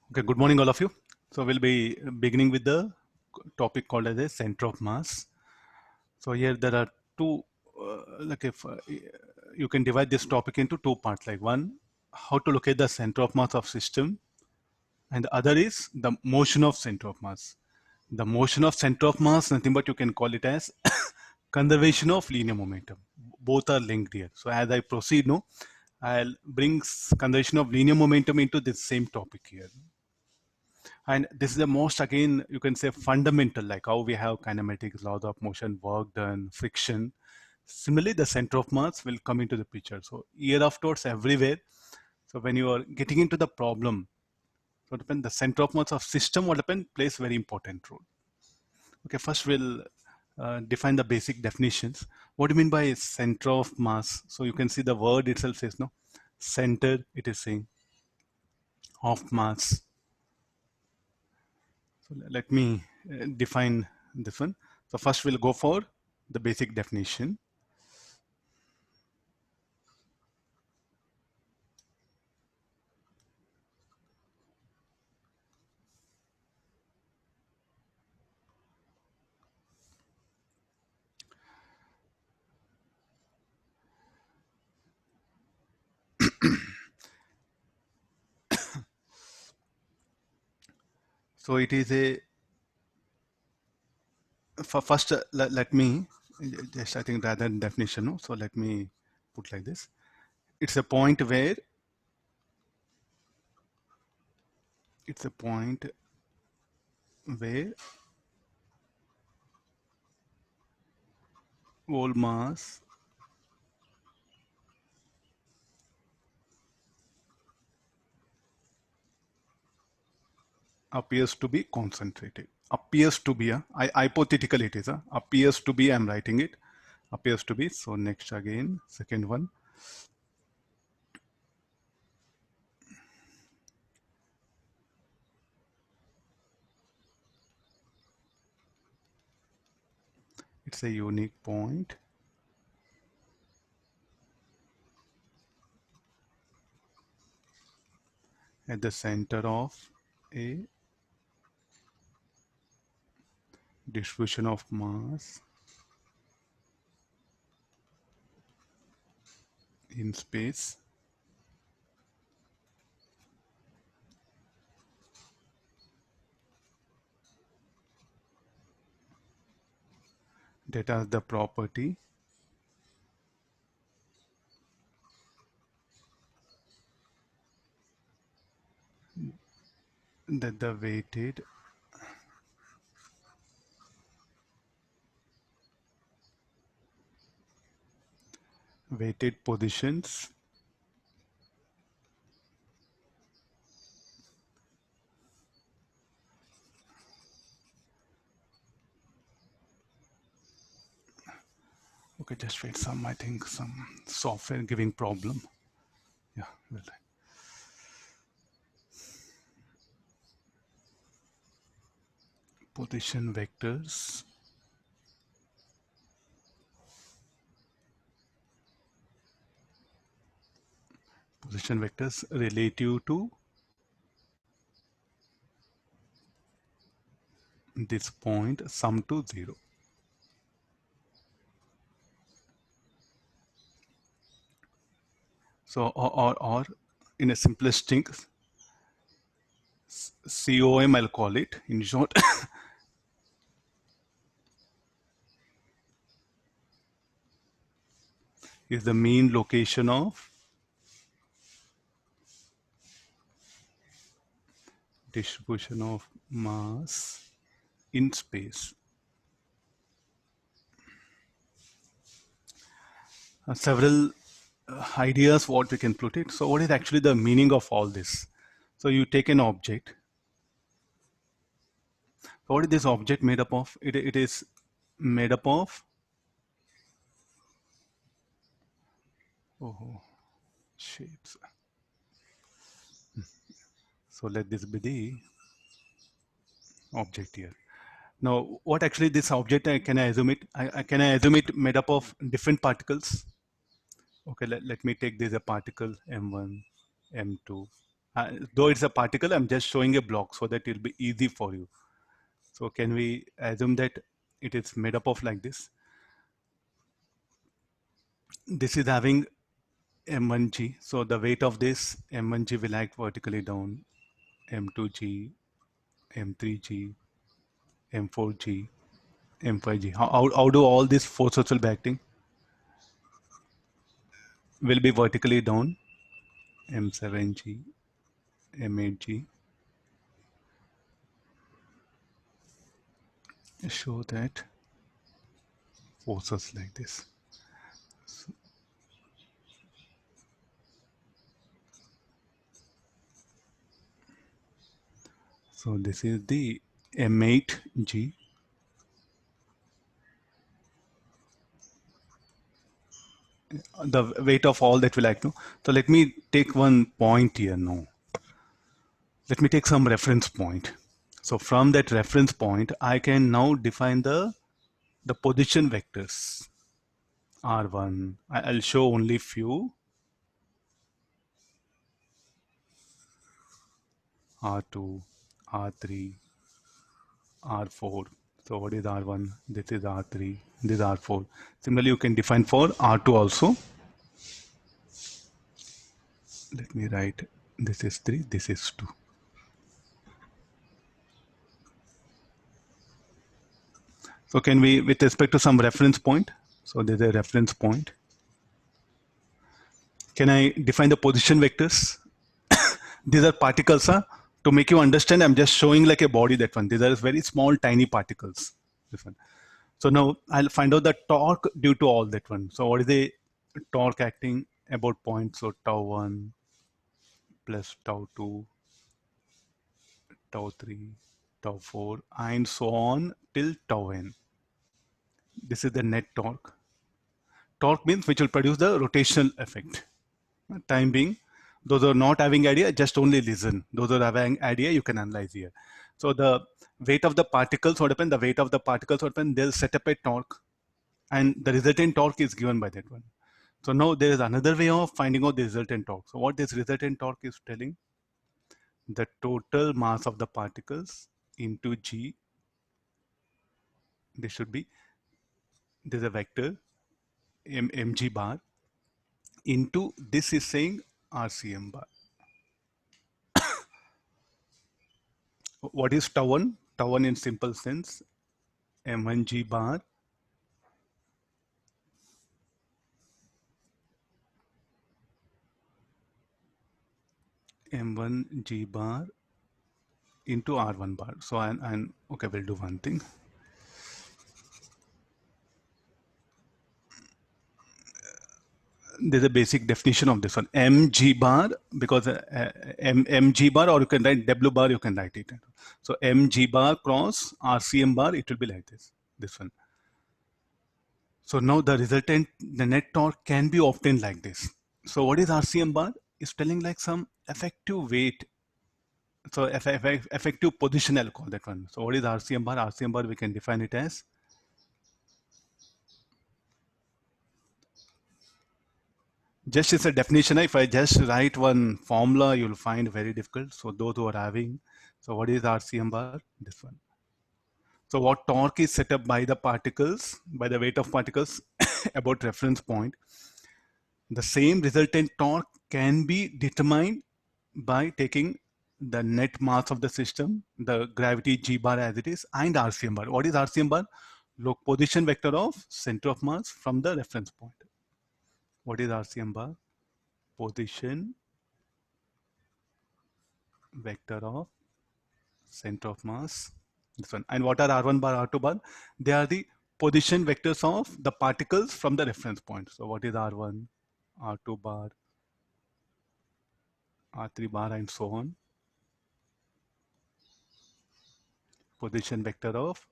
Okay, good morning, all of you. So we'll be beginning with the topic called as a center of mass. So here there are two, like if you can divide this topic into two parts, like one, how to locate the center of mass of system, and the other is the motion of center of mass. The motion of center of mass, nothing but you can call it as conservation of linear momentum. Both are linked here. So as I proceed, no, I'll bring conservation of linear momentum into this same topic here. And this is the most, again, you can say fundamental, like how we have kinematics, laws of motion, work done, friction. Similarly, the center of mass will come into the picture. So year afterwards, everywhere. So when you are getting into the problem, so depend the center of mass of system, what depend plays very important role. Okay, first we'll define the basic definitions. What do you mean by center of mass? So you can see the word itself says no, center. It is saying of mass. So let me define this one. So first we'll go for the basic definition. So it is a, first let me just, I think rather than definition, no? So let me put like this. It's a point where, it's a point where all mass appears to be concentrated. Appears to be, hypothetical it is, appears to be, I'm writing it, appears to be. So next again, second one. It's a unique point at the center of a distribution of mass in space that has the property that the weighted positions okay, just wait, some, I think some software giving problem. Yeah, well, position vectors relative to this point sum to 0. So or in a simplest thing, COM I'll call it in short. Is the mean location of distribution of mass in space. Several ideas what we can put it. So what is actually the meaning of all this? So you take an object. So what is this object made up of? It is made up of shapes. So let this be the object here. Now, what actually this object, can I assume it? Can I assume it made up of different particles? Okay, let me take this a particle M1, M2, Though it's a particle, I'm just showing a block so that it'll be easy for you. So can we assume that it is made up of like this? This is having M1G. So the weight of this M1G will act vertically down. M2G, M3G, M4G, M5G. How do all these forces will be acting? Will be vertically down. M7G, M8G. Show that forces like this. So this is the M8G. The weight of all that will act. No? So let me take one point here now. Let me take some reference point. So from that reference point, I can now define the position vectors. R1, I'll show only few. R2, R3, R4. So what is R1? This is R3, this is R4. Similarly, you can define for R2 also. Let me write, this is 3, this is 2. So can we, with respect to some reference point, so there's a reference point. Can I define the position vectors? These are particles, huh? To make you understand, I'm just showing like a body, that one. These are very small, tiny particles. This one. So now I'll find out the torque due to all that one. So what is the torque acting about point? So tau 1 plus tau 2, tau 3, tau 4, and so on till tau n. This is the net torque. Torque means which will produce the rotational effect. Time being, those who are not having idea, just only listen. Those who are having idea, you can analyze here. So the weight of the particles, what happen? The weight of the particles, what happen? They'll set up a torque, and the resultant torque is given by that one. So now there is another way of finding out the resultant torque. So what this resultant torque is telling? The total mass of the particles into G. This should be, there's a vector mg bar into, this is saying RCM bar. What is tau 1? Tau 1 in simple sense, M1G bar M1G bar into R1 bar. So and okay, we'll do one thing. There's a basic definition of this one, mg bar, because mg bar, or you can write w bar, you can write it. So mg bar cross RCM bar, it will be like this one. So now the resultant, the net torque can be obtained like this. So what is RCM bar? It's telling like some effective weight. So effective position, I'll call that one. So what is RCM bar? RCM bar, we can define it as, just as a definition. If I just write one formula, you'll find very difficult. So those who are having, so what is RCM bar? This one. So what torque is set up by the particles, by the weight of particles about reference point. The same resultant torque can be determined by taking the net mass of the system, the gravity G bar as it is, and RCM bar. What is RCM bar? Look, position vector of center of mass from the reference point. What is RCM bar? Position vector of center of mass. This one. And what are R1 bar, R2 bar? They are the position vectors of the particles from the reference point. So what is R1, R2 bar, R3 bar, and so on? Position vector of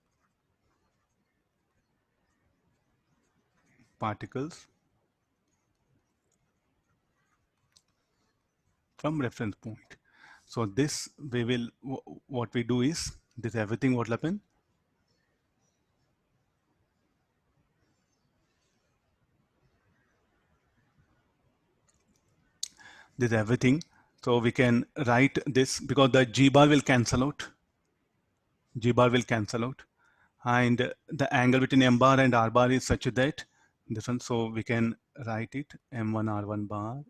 particles from reference point. So this we will, what we do is, this everything what will happen? This everything. So we can write this because the G bar will cancel out. G bar will cancel out. And the angle between M bar and R bar is such that this one, so we can write it M1 R1 bar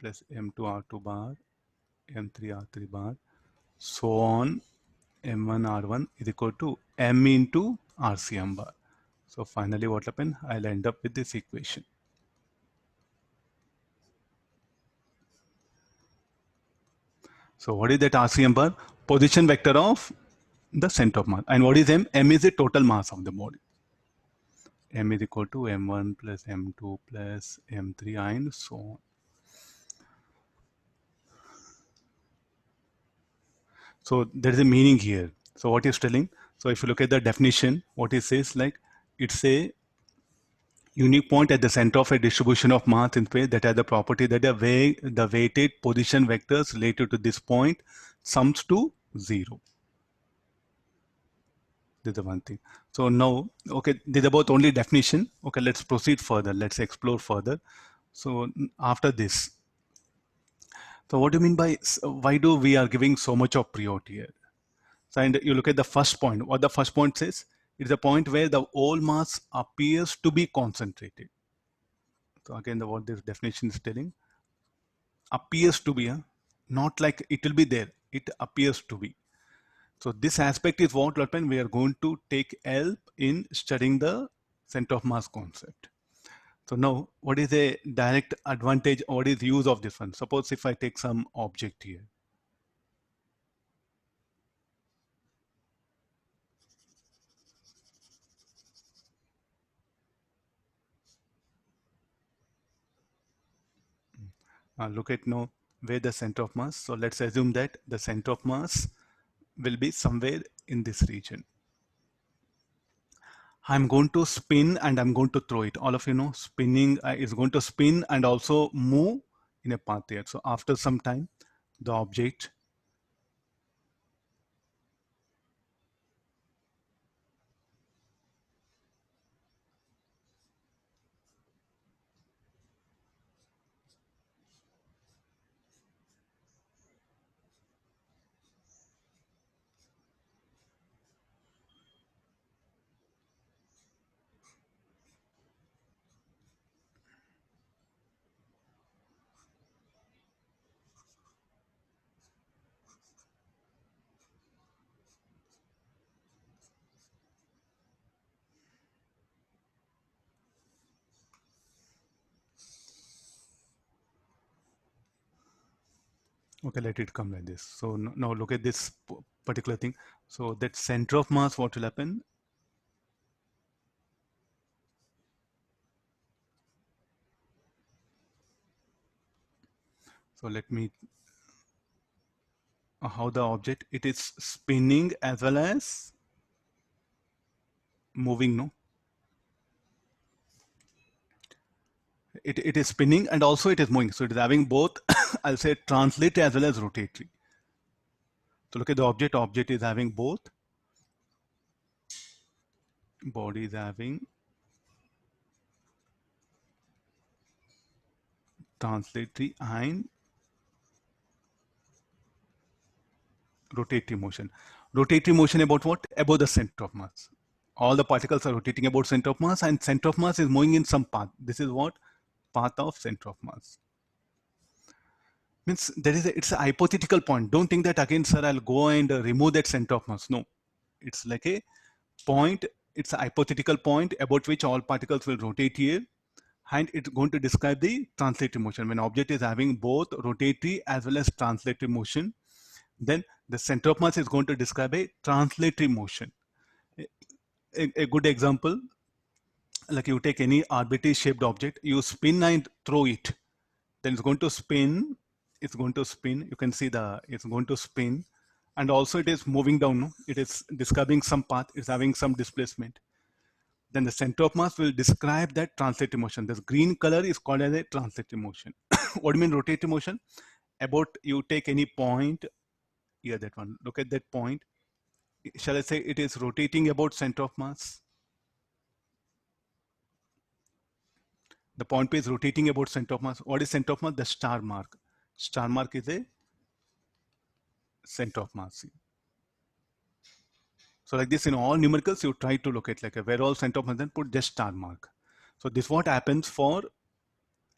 plus M2 R2 bar, M3 R3 bar, so on. M1 R1 is equal to M into RCM bar. So finally what happened? I'll end up with this equation. So what is that RCM bar? Position vector of the center of mass. And what is M? M is the total mass of the body. M is equal to M1 plus M2 plus M3 and so on. So there is a meaning here. So what is telling? So if you look at the definition, what it says, like it's a unique point at the center of a distribution of mass in space that has the property that the weighted position vectors related to this point sums to 0. This is the one thing. So now, okay, this is about only definition. Okay, let's proceed further. Let's explore further. So after this, so what do you mean by why do we are giving so much of priority here? So and you look at the first point. What the first point says, it's a point where the whole mass appears to be concentrated. So again, what this definition is telling, appears to be, not like it will be there. It appears to be. So this aspect is what we are going to take help in studying the center of mass concept. So now, what is a direct advantage or what is the use of this one? Suppose if I take some object here. Look at now where the center of mass. So let's assume that the center of mass will be somewhere in this region. I'm going to spin and I'm going to throw it. All of you know spinning is going to spin and also move in a path here. So after some time, the object okay, let it come like this. So now look at this particular thing. So that center of mass, what will happen? So let me, how the object, it is spinning as well as moving, no? It is spinning and also it is moving. So it is having both, I'll say translatory as well as rotatory. So look at the object is having both. Body is having translatory and rotatory motion. Rotatory motion about what? About the center of mass. All the particles are rotating about center of mass and center of mass is moving in some path. This is what? Path of center of mass. Means there is it's a hypothetical point. Don't think that again, sir, I'll go and remove that center of mass. No, it's like a point. It's a hypothetical point about which all particles will rotate here. And it's going to describe the translatory motion. When object is having both rotatory as well as translatory motion, then the center of mass is going to describe a translatory motion. A good example, like you take any arbitrary shaped object, you spin and throw it, then it's going to spin, it's going to spin. You can see it's going to spin, and also it is moving down. No? It is describing some path, it's having some displacement. Then the center of mass will describe that translatory motion. This green color is called as a translatory motion. What do you mean rotatory motion? About you take any point, here that one, look at that point. Shall I say it is rotating about center of mass? The point P is rotating about center of mass. What is center of mass? The star mark. Star mark is a center of mass. So like this in all numericals, you try to locate like a where all center of mass, then put just star mark. So this what happens for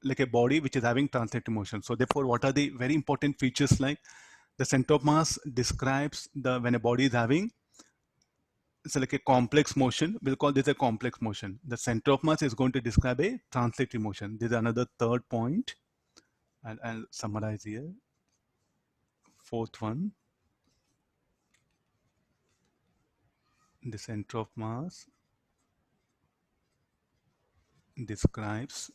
like a body which is having translative motion. So therefore, what are the very important features like the center of mass describes the when a body is having it's like a complex motion. We'll call this a complex motion. The center of mass is going to describe a translative motion. This is another third point. I'll summarize here. Fourth one, the center of mass describes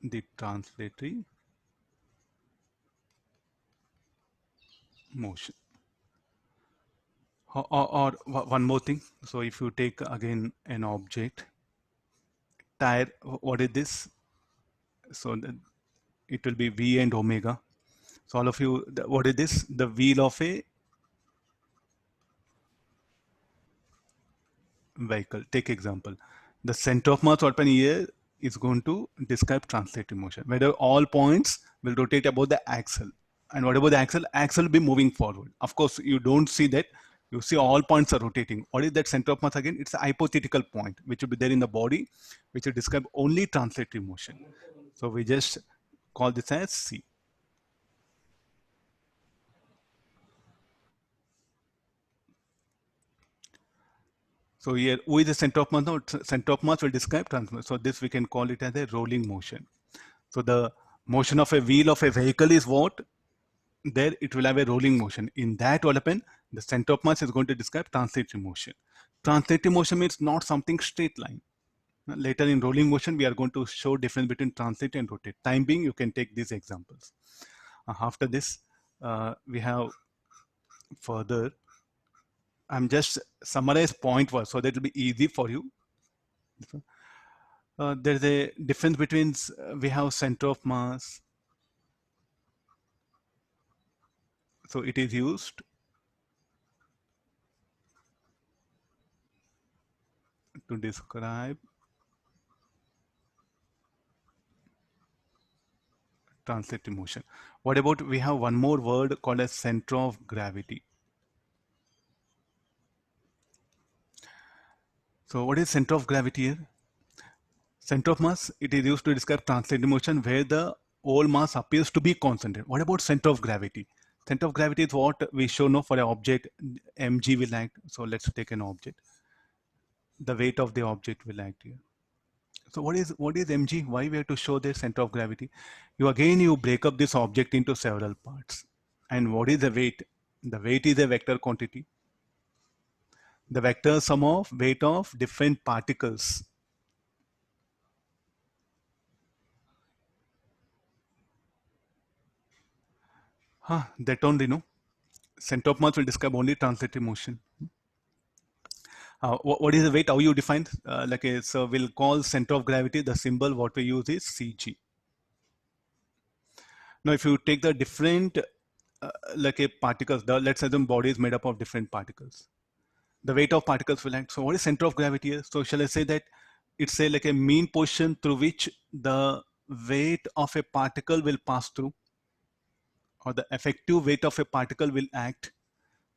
the translatory motion. Or one more thing. So if you take again an object, tire, what is this? So it will be V and omega. So all of you, what is this? The wheel of a vehicle. Take example. The center of mass open here is going to describe translative motion, whether all points will rotate about the axle. And what about the axle? Axle will be moving forward. Of course, you don't see that. You see all points are rotating. What is that center of mass again? It's a hypothetical point, which will be there in the body, which will describe only translative motion. So we just call this as C. So here, who is the center of mass? No, center of mass will describe transfer. So this we can call it as a rolling motion. So the motion of a wheel of a vehicle is what? There it will have a rolling motion. In that what happen? The center of mass is going to describe translative motion. Translative motion means not something straight line. Later in rolling motion, we are going to show difference between translate and rotate. Time being, you can take these examples. After this, we have further. I'm just summarize point was so that it will be easy for you. There's a difference between we have center of mass. So it is used to describe translative motion. What about we have one more word called as center of gravity. So what is center of gravity here? Center of mass, it is used to describe translative motion where the whole mass appears to be concentrated. What about center of gravity? Center of gravity is what we show now for an object, mg will act. So let's take an object. The weight of the object will act here. So what is mg? Why we have to show the center of gravity? You break up this object into several parts. And what is the weight? The weight is a vector quantity. The vector sum of weight of different particles. That only, no? Center of mass will describe only translative motion. What is the weight? How you define? So we'll call center of gravity. The symbol what we use is Cg. Now, if you take the different particles, let's assume body is made up of different particles. The weight of particles will act. So what is center of gravity here? So shall I say that it's like a mean position through which the weight of a particle will pass through, or the effective weight of a particle will act.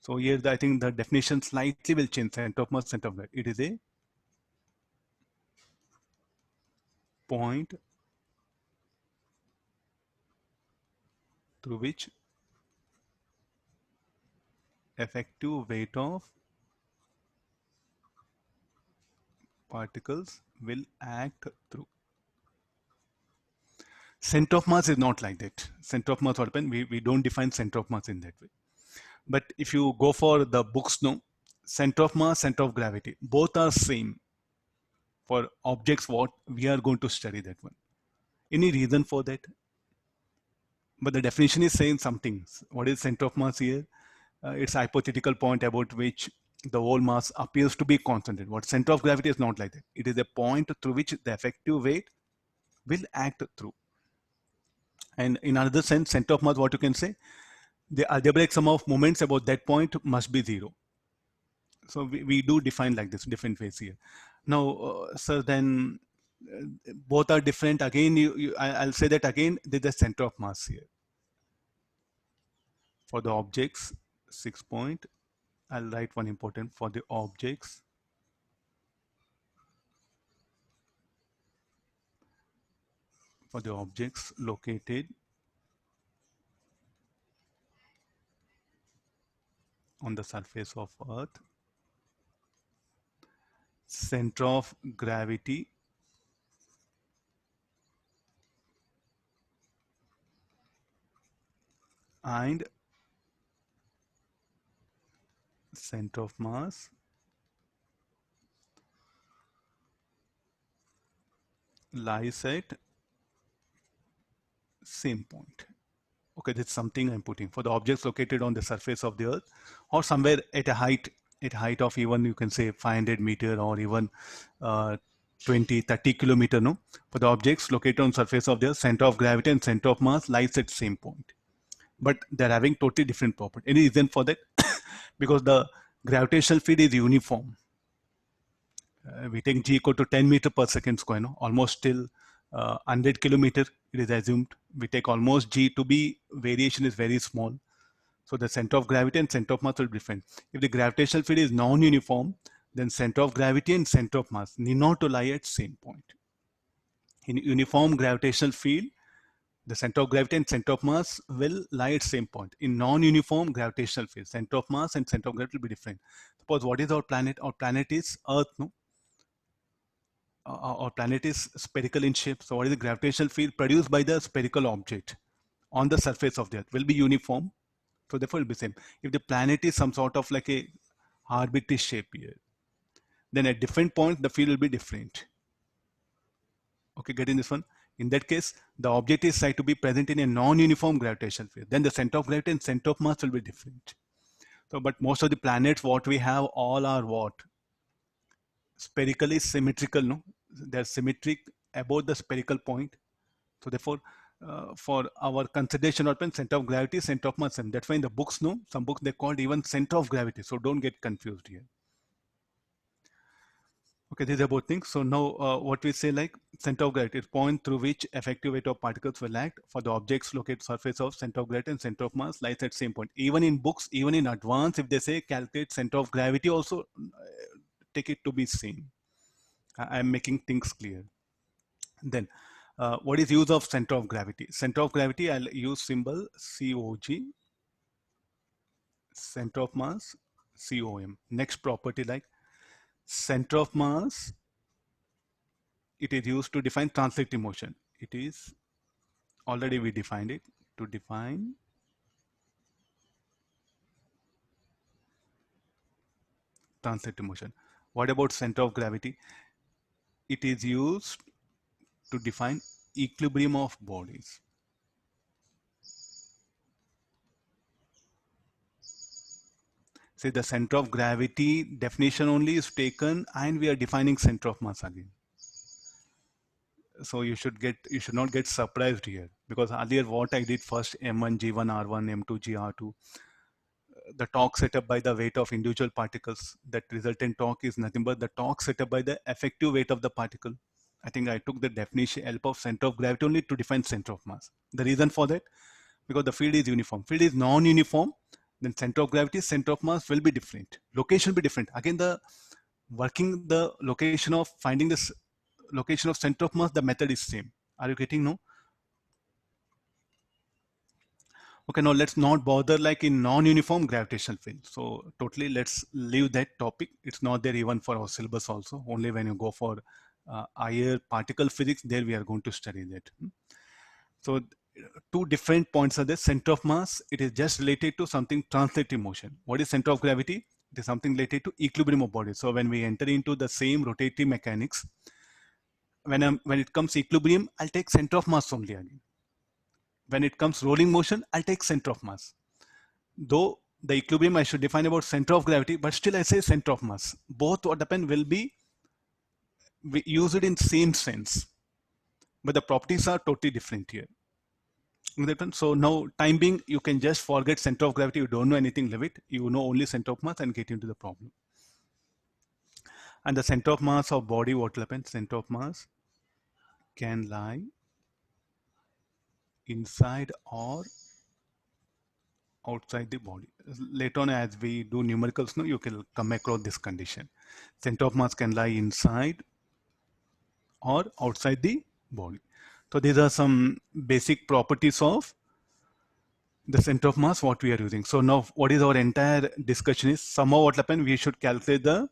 So here I think the definition slightly will change. Center of mass, center of gravity. It is a point through which effective weight of particles will act through. Center of mass is not like that. Center of mass, what happens? We don't define center of mass in that way. But if you go for the books, no, center of mass, center of gravity, both are same for objects what we are going to study that one. Any reason for that? But the definition is saying something. What is center of mass here? It's a hypothetical point about which the whole mass appears to be concentrated. What center of gravity is not like that. It is a point through which the effective weight will act through. And in another sense, center of mass, what you can say, the algebraic sum of moments about that point must be zero. So we do define like this, different ways here. Now, sir, then Both are different. Again, I'll say that again, there's the center of mass here. For the objects, 6 point, I'll write one important for the objects. For the objects located on the surface of Earth, center of gravity and center of mass lies at same point. Okay, that's something I'm putting for the objects located on the surface of the Earth or somewhere at a height of even you can say 500 meter or even uh, 20, 30 kilometer. No, for the objects located on surface of the Earth, center of gravity and center of mass lies at same point. But they're having totally different property. Any reason for that? Because the gravitational field is uniform. We take g equal to 10 meter per second square, no? Almost till 100 kilometer, it is assumed. We take almost g to be variation is very small. So the center of gravity and center of mass will be different. If the gravitational field is non-uniform, then center of gravity and center of mass need not to lie at same point. In uniform gravitational field, the center of gravity and center of mass will lie at same point. In non-uniform gravitational field, center of mass and center of gravity will be different. Suppose what is our planet? Our planet is Earth, no? Our planet is spherical in shape. So what is the gravitational field produced by the spherical object on the surface of the Earth will be uniform. So therefore it will be same. If the planet is some sort of like a arbitrary shape here, then at different points the field will be different. Okay, getting this one? In that case, the object is said to be present in a non-uniform gravitational field. Then the center of gravity and center of mass will be different. So, but most of the planets, what we have, all are what? Spherically symmetrical, no? They're symmetric about the spherical point. So therefore, for our consideration of center of gravity, center of mass, and that's why in the books, no, some books they called even center of gravity. So don't get confused here. Okay, this is about things. So now what we say like center of gravity is point through which effective weight of particles will act for the objects located surface of center of gravity and center of mass lies at same point. Even in books, even in advance, if they say calculate center of gravity, also take it to be same. I'm making things clear. Then what is use of center of gravity? Center of gravity, I'll use symbol COG, center of mass COM. Next property like center of mass, it is used to define translative motion. It is already we defined it to define translative motion. What about center of gravity? It is used to define equilibrium of bodies. Say the center of gravity definition only is taken and we are defining center of mass again. So you should not get surprised here, because earlier what I did first M1 G1 R1 M2 G R2, the torque set up by the weight of individual particles, that resultant torque is nothing but the torque set up by the effective weight of the particle. I think I took the definition help of center of gravity only to define center of mass. The reason for that, because the field is uniform. Field is non-uniform, then center of gravity, center of mass will be different. Location will be different. Again, the working the location of finding this location of center of mass, the method is same. Are you getting? No? Okay, now let's not bother like in non-uniform gravitational field. So totally let's leave that topic. It's not there even for our syllabus also. Only when you go for higher particle physics, there we are going to study that. So two different points are there. Center of mass, it is just related to something translative motion. What is center of gravity? It is something related to equilibrium of bodies. So when we enter into the same rotative mechanics, when it comes equilibrium, I'll take center of mass only again. When it comes rolling motion, I'll take center of mass. Though the equilibrium I should define about center of gravity, but still I say center of mass. Both what happen will be we use it in same sense, but the properties are totally different here. So now time being, you can just forget center of gravity. You don't know anything, leave it. You know only center of mass and get into the problem. And the center of mass of body, what will happen? Center of mass can lie inside or outside the body. Later on, as we do numericals, no, you can come across this condition. Center of mass can lie inside or outside the body. So these are some basic properties of the center of mass what we are using. So now what is our entire discussion is somehow what happened, we should calculate the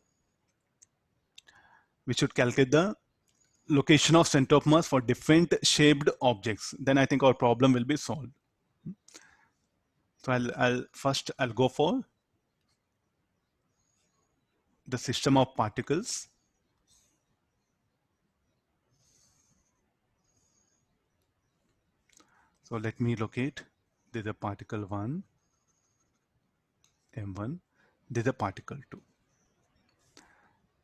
location of center of mass for different shaped objects. Then I think our problem will be solved. So I'll go for the system of particles. So let me locate, there's a particle 1, m1, there's a particle 2.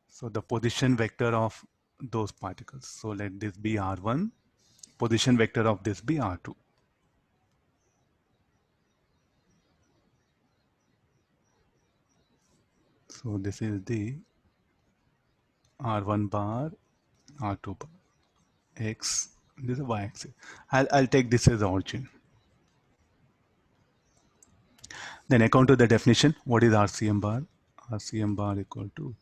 So the position vector of those particles. So let this be r1, position vector of this be r2. So this is the r1 bar, r2 bar, x, this is y-axis. I'll take this as origin. Then according to the definition, what is RCM bar? RCM bar equal to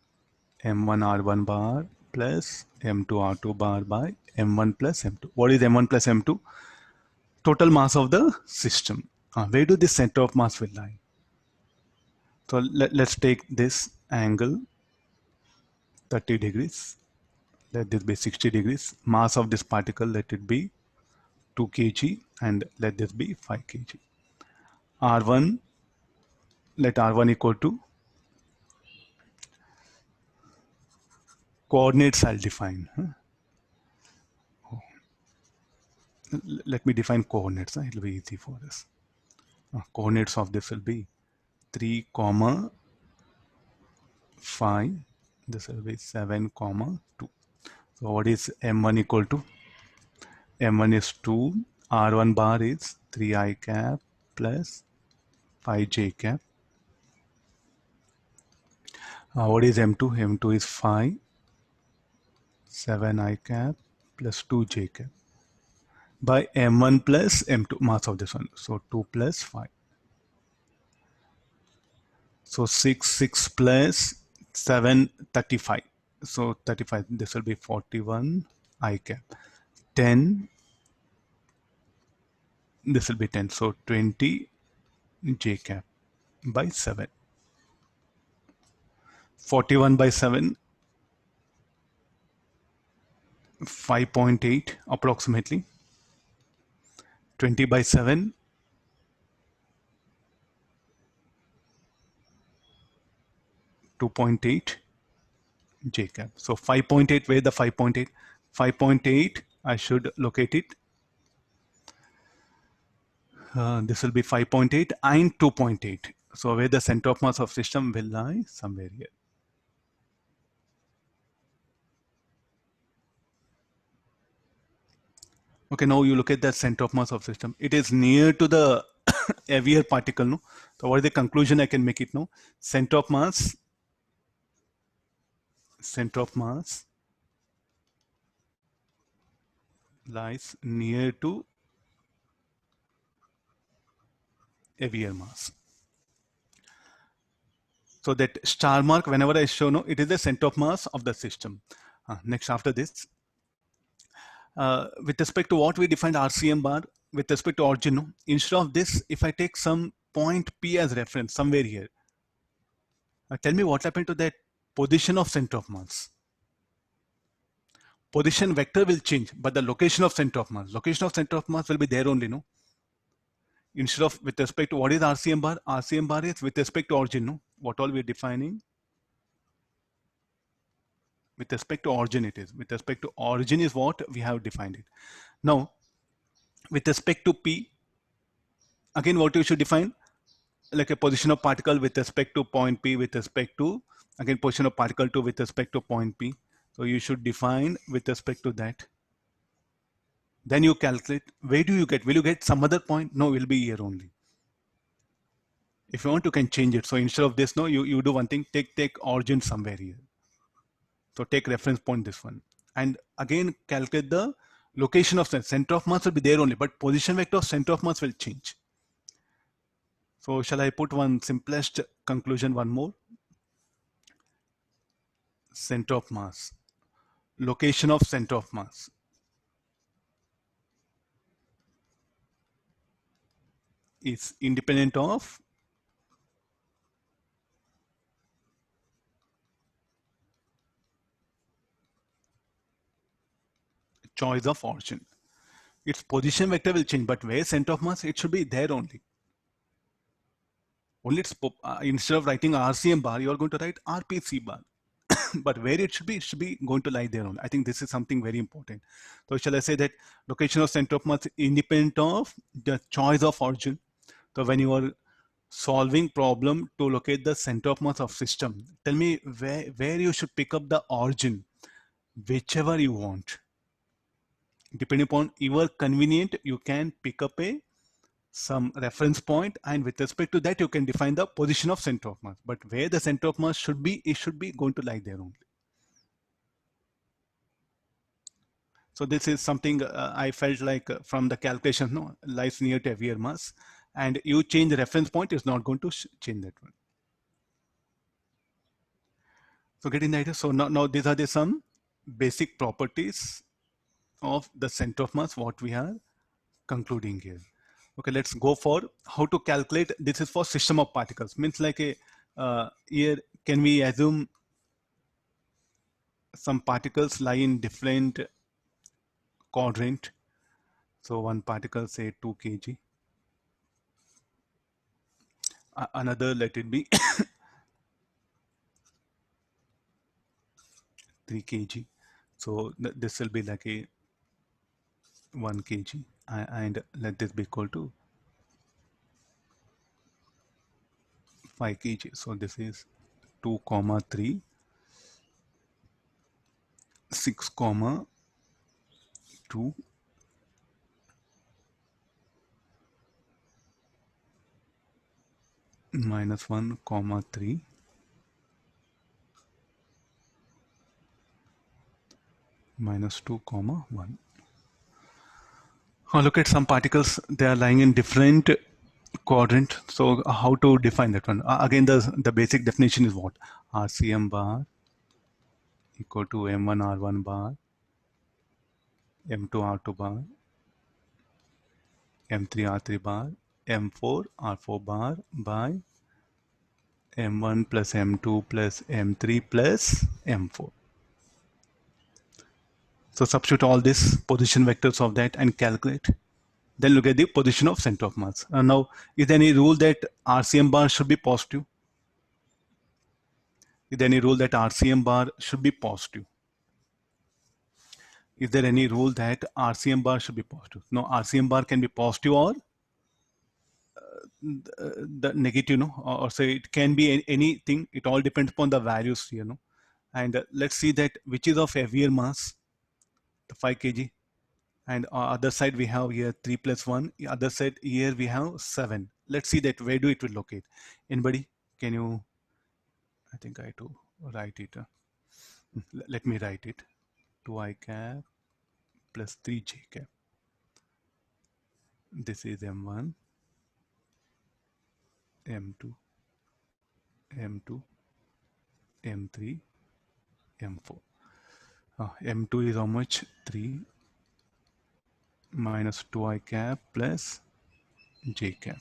m1 r1 bar plus m2 r2 bar by m1 plus m2. What is m1 plus m2? Total mass of the system. Where do this center of mass will lie? So let's take this angle 30 degrees. Let this be 60 degrees. Mass of this particle, let it be 2 kg and let this be 5 kg. R1, let R1 equal to coordinates I'll define. Let me define coordinates. It will be easy for us. Coordinates of this will be 3, 5. This will be 7, 2. So what is M1 equal to? M1 is 2. R1 bar is 3i cap plus 5j cap. What is M2? M2 is 5. 7i cap plus 2j cap by m1 plus m2, mass of this one. So 2 plus 5. So 6 plus 7, 35. So 35, this will be 41 I cap. 10, this will be 10. So 20 J cap by 7. 41 by 7, 5.8 approximately. 20 by 7, 2.8 J cap. So 5.8, where the 5.8? 5.8, I should locate it. This will be 5.8 and 2.8. So where the center of mass of system will lie? Somewhere here. Okay, now you look at the center of mass of system. It is near to the heavier particle. No? So what is the conclusion I can make it now? Center of mass lies near to heavier mass. So that star mark, whenever I show, no, it is the center of mass of the system. Next, after this, with respect to what we defined RCM bar, with respect to origin, no, instead of this, if I take some point P as reference somewhere here, tell me what happened to that position of center of mass. Position vector will change, but the location of center of mass will be there only, no? Instead of with respect to what is RCM bar is with respect to origin, no? What all we are defining? With respect to origin it is. With respect to origin is what we have defined it. Now, with respect to P, again what you should define? Like a position of particle with respect to point P with respect to, again position of particle 2 with respect to point P. So you should define with respect to that. Then you calculate, where do you get? Will you get some other point? No, it will be here only. If you want, you can change it. So instead of this, no, you do one thing, take origin somewhere here. So take reference point this one. And again calculate the Location of center of mass will be there only, but position vector of center of mass will change. So shall I put one simplest conclusion one more? Center of mass. Location of center of mass is independent of choice of origin. Its position vector will change, but where center of mass, it should be there only. Only it's instead of writing RCM bar, you are going to write RPC bar. But where it should be going to lie there only. I think this is something very important. So shall I say that location of center of mass independent of the choice of origin. So when you are solving problem to locate the center of mass of system, tell me where you should pick up the origin, whichever you want. Depending upon your convenient, you can pick up some reference point, and with respect to that you can define the position of center of mass. But where the center of mass should be, it should be going to lie there only. So this is something I felt like from the calculation, no, lies near to heavier mass, and you change the reference point is not going to change that one. So getting the idea. So now these are the some basic properties of the center of mass what we are concluding here. Okay, let's go for how to calculate. This is for system of particles. Means like a here can we assume some particles lie in different quadrant. So one particle say 2 kg, another let it be 3 kg. So this will be like a 1 kg, and let this be equal to 5 kg. So this is 2 comma 3, 6 comma 2, minus 1 comma 3, minus 2 comma 1. Now look at some particles, they are lying in different quadrant. So how to define that one? Again, the basic definition is what? RCM bar equal to M1 R1 bar, M2 R2 bar, M3 R3 bar, M4 R4 bar by M1 plus M2 plus M3 plus M4. So substitute all these position vectors of that and calculate. Then look at the position of center of mass. Now, is there any rule that RCM bar should be positive? Is there any rule that RCM bar should be positive? Is there any rule that RCM bar should be positive? No, RCM bar can be positive or the negative, no, or say it can be anything. It all depends upon the values, you know. And let's see that which is of heavier mass, the 5 kg. And other side we have here 3 plus 1. The other side here we have 7. Let's see that where do it will locate. Anybody? Can you? I think I have to write it. Let me write it. 2i cap plus 3j cap. This is M1, M2, M2, M3, M4. M2 is how much? 3 minus 2i cap plus j cap.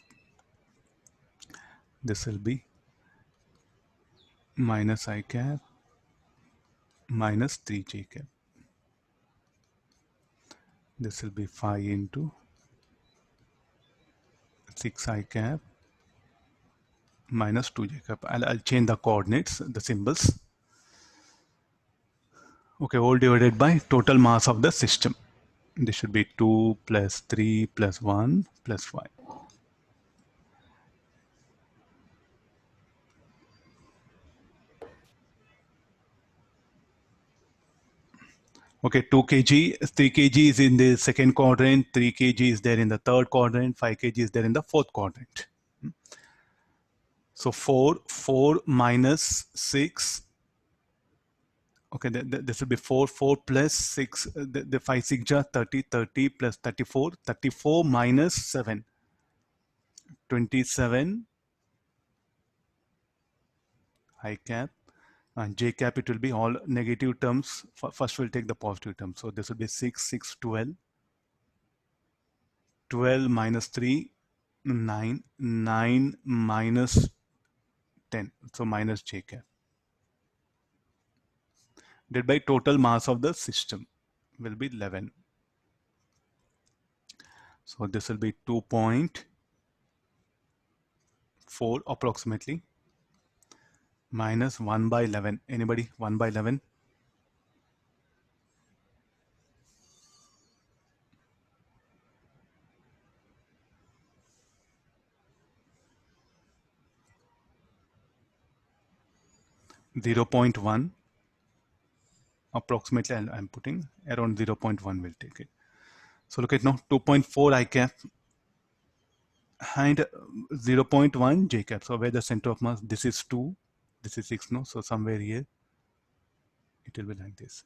This will be minus I cap minus 3j cap. This will be 5 into 6i cap minus 2j cap. I'll change the coordinates, the symbols. Okay, all divided by total mass of the system. This should be 2 plus 3 plus 1 plus 5. Okay, 2 kg, 3 kg is in the second quadrant, 3 kg is there in the third quadrant, 5 kg is there in the fourth quadrant. So 4 minus 6, Okay, this will be 4 plus 6, the 5 6 ja 30, 30 plus 34, 34 minus 7, 27 I cap, and j cap, it will be all negative terms. First we'll take the positive terms. So this will be 6, 6, 12, 12 minus 3, 9, 9 minus 10. So minus j cap. Divided by total mass of the system will be 11. So this will be 2.4 approximately, minus 1 by 11. Anybody? 1 by 11? 0.1 approximately. I'm putting around 0.1 will take it. So look at now 2.4 I cap and 0.1 j cap. So where the center of mass, this is 2, this is 6, no? So somewhere here it will be like this.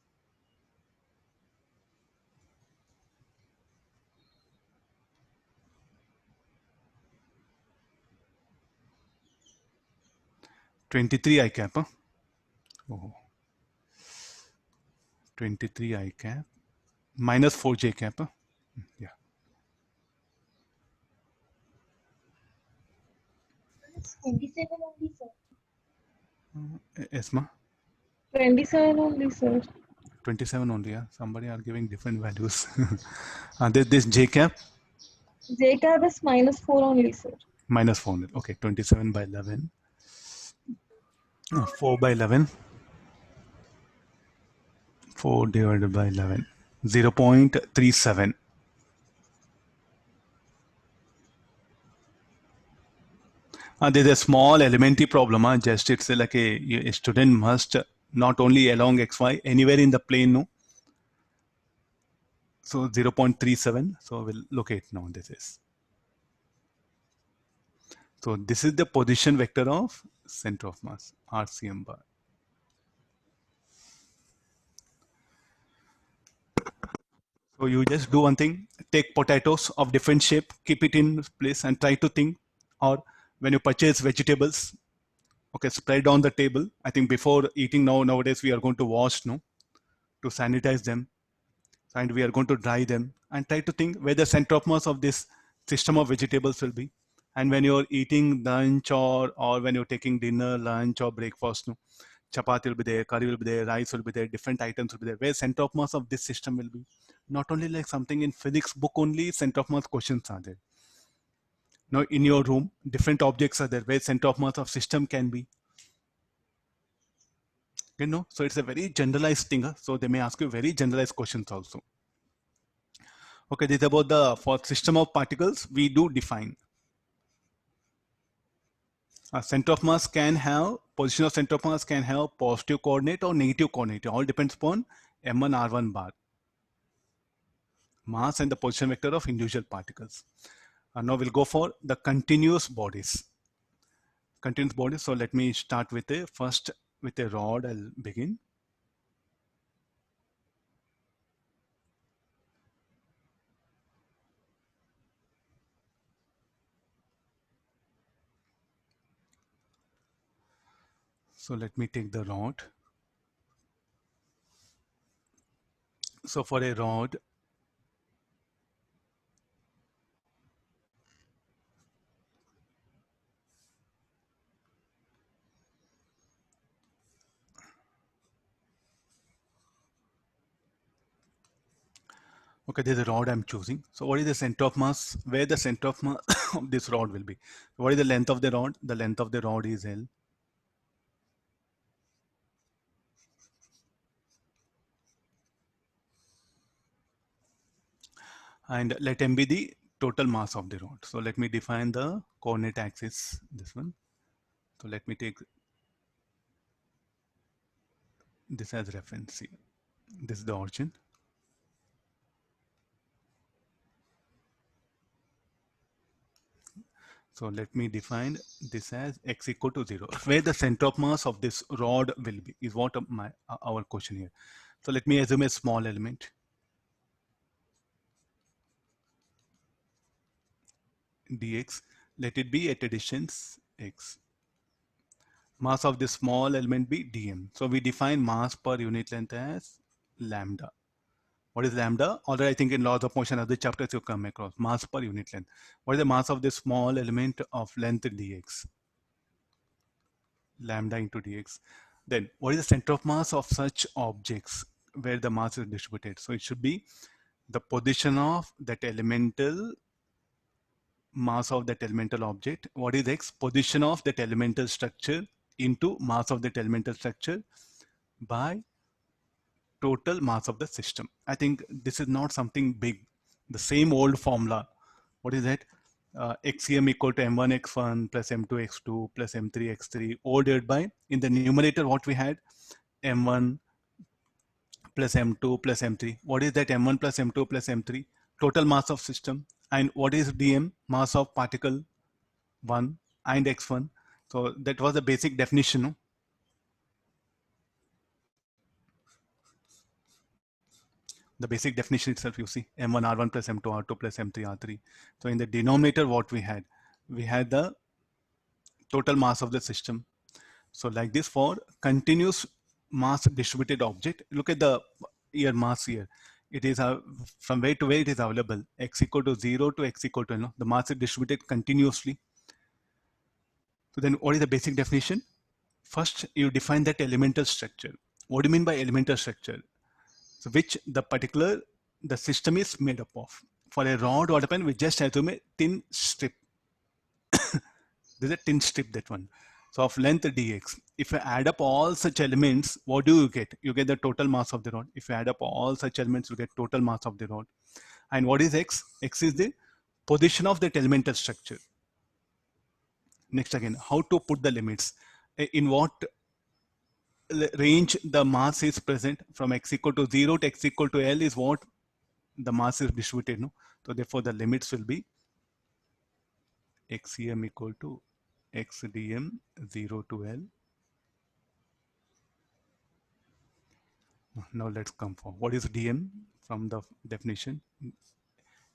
$23 I cap, huh? Oh. 23 I cap minus 4 j cap, huh? Yeah. It's 27 only, sir. Esma? 27 only, sir. 27 only, yeah. Somebody are giving different values. This j cap J cap is minus 4 only, sir. minus 400. Okay, 27 by 11. 4 by 11. 4 divided by 11. 0.37. There's a small elementary problem. Just it's like a student must not only along xy, anywhere in the plane, no? So 0.37. So we'll locate now. This is. So this is the position vector of center of mass, RCM bar. So you just do one thing, take potatoes of different shape, keep it in place and try to think, or when you purchase vegetables, okay, spread on the table. I think before eating nowadays we are going to wash, no, to sanitize them, and we are going to dry them and try to think where the center of mass of this system of vegetables will be. And when you're eating lunch or when you're taking dinner, lunch or breakfast, no, chapati will be there, curry will be there, rice will be there, different items will be there. Where center of mass of this system will be? Not only like something in physics book only, center of mass questions are there. Now in your room, different objects are there where center of mass of system can be. You know, so it's a very generalized thing. So they may ask you very generalized questions also. Okay, this is about the for system of particles. We do define a center of mass can have position of center of mass can have positive coordinate or negative coordinate. It all depends upon M1 R1 bar, mass and the position vector of individual particles. Now we'll go for the continuous bodies. Continuous bodies. So let me start with a first with a rod. I'll begin. So let me take the rod. So for a rod, okay, there's a rod I'm choosing. So what is the center of mass? Where the center of mass of this rod will be? What is the length of the rod? The length of the rod is L. And let M be the total mass of the rod. So let me define the coordinate axis, this one. So let me take this as reference. See, this is the origin. So let me define this as x equal to 0. Where the center of mass of this rod will be is what our question here. So let me assume a small element dx. Let it be at a distance x. Mass of this small element be dm. So we define mass per unit length as lambda. What is lambda? Already I think in laws of motion other chapters you come across. Mass per unit length. What is the mass of this small element of length dx? Lambda into dx. Then what is the center of mass of such objects where the mass is distributed? So it should be the position of that elemental mass of that elemental object. What is x? Position of that elemental structure into mass of that elemental structure by total mass of the system. I think this is not something big. The same old formula. What is that? Xm equal to m1 x1 plus m2 x2 plus m3 x3 all divided by, in the numerator what we had, m1 plus m2 plus m3. What is that m1 plus m2 plus m3? Total mass of system. And what is dm? Mass of particle 1 and x1. So that was the basic definition. No? The basic definition itself, you see, m1 r1 plus m2 r2 plus m3 r3. So in the denominator what we had the total mass of the system. So like this, for continuous mass distributed object, look at the here mass here. It is from where to where it is available. X equal to 0 to x equal to, the mass is distributed continuously. So then what is the basic definition? First, you define that elemental structure. What do you mean by elemental structure? So which the system is made up of. For a rod, what happened? We just assume a thin strip. There's a thin strip, that one. So of length dx. If you add up all such elements, what do you get? You get the total mass of the rod. If you add up all such elements, you get total mass of the rod. And what is x? X is the position of that elemental structure. Next again, how to put the limits? In what range the mass is present from x equal to 0 to x equal to L is what the mass is distributed. No? So therefore the limits will be xm equal to x dm 0 to L. Now let's come for what is dm from the definition,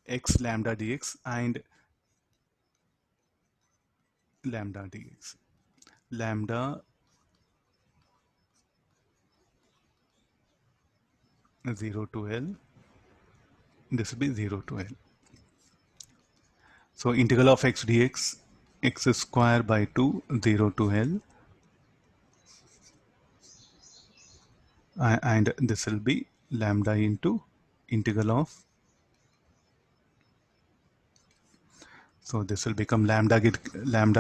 x lambda dx and lambda dx. Lambda 0 to L, this will be 0 to L. So integral of x dx, x square by 2, 0 to L, and this will be lambda into integral of, so this will become lambda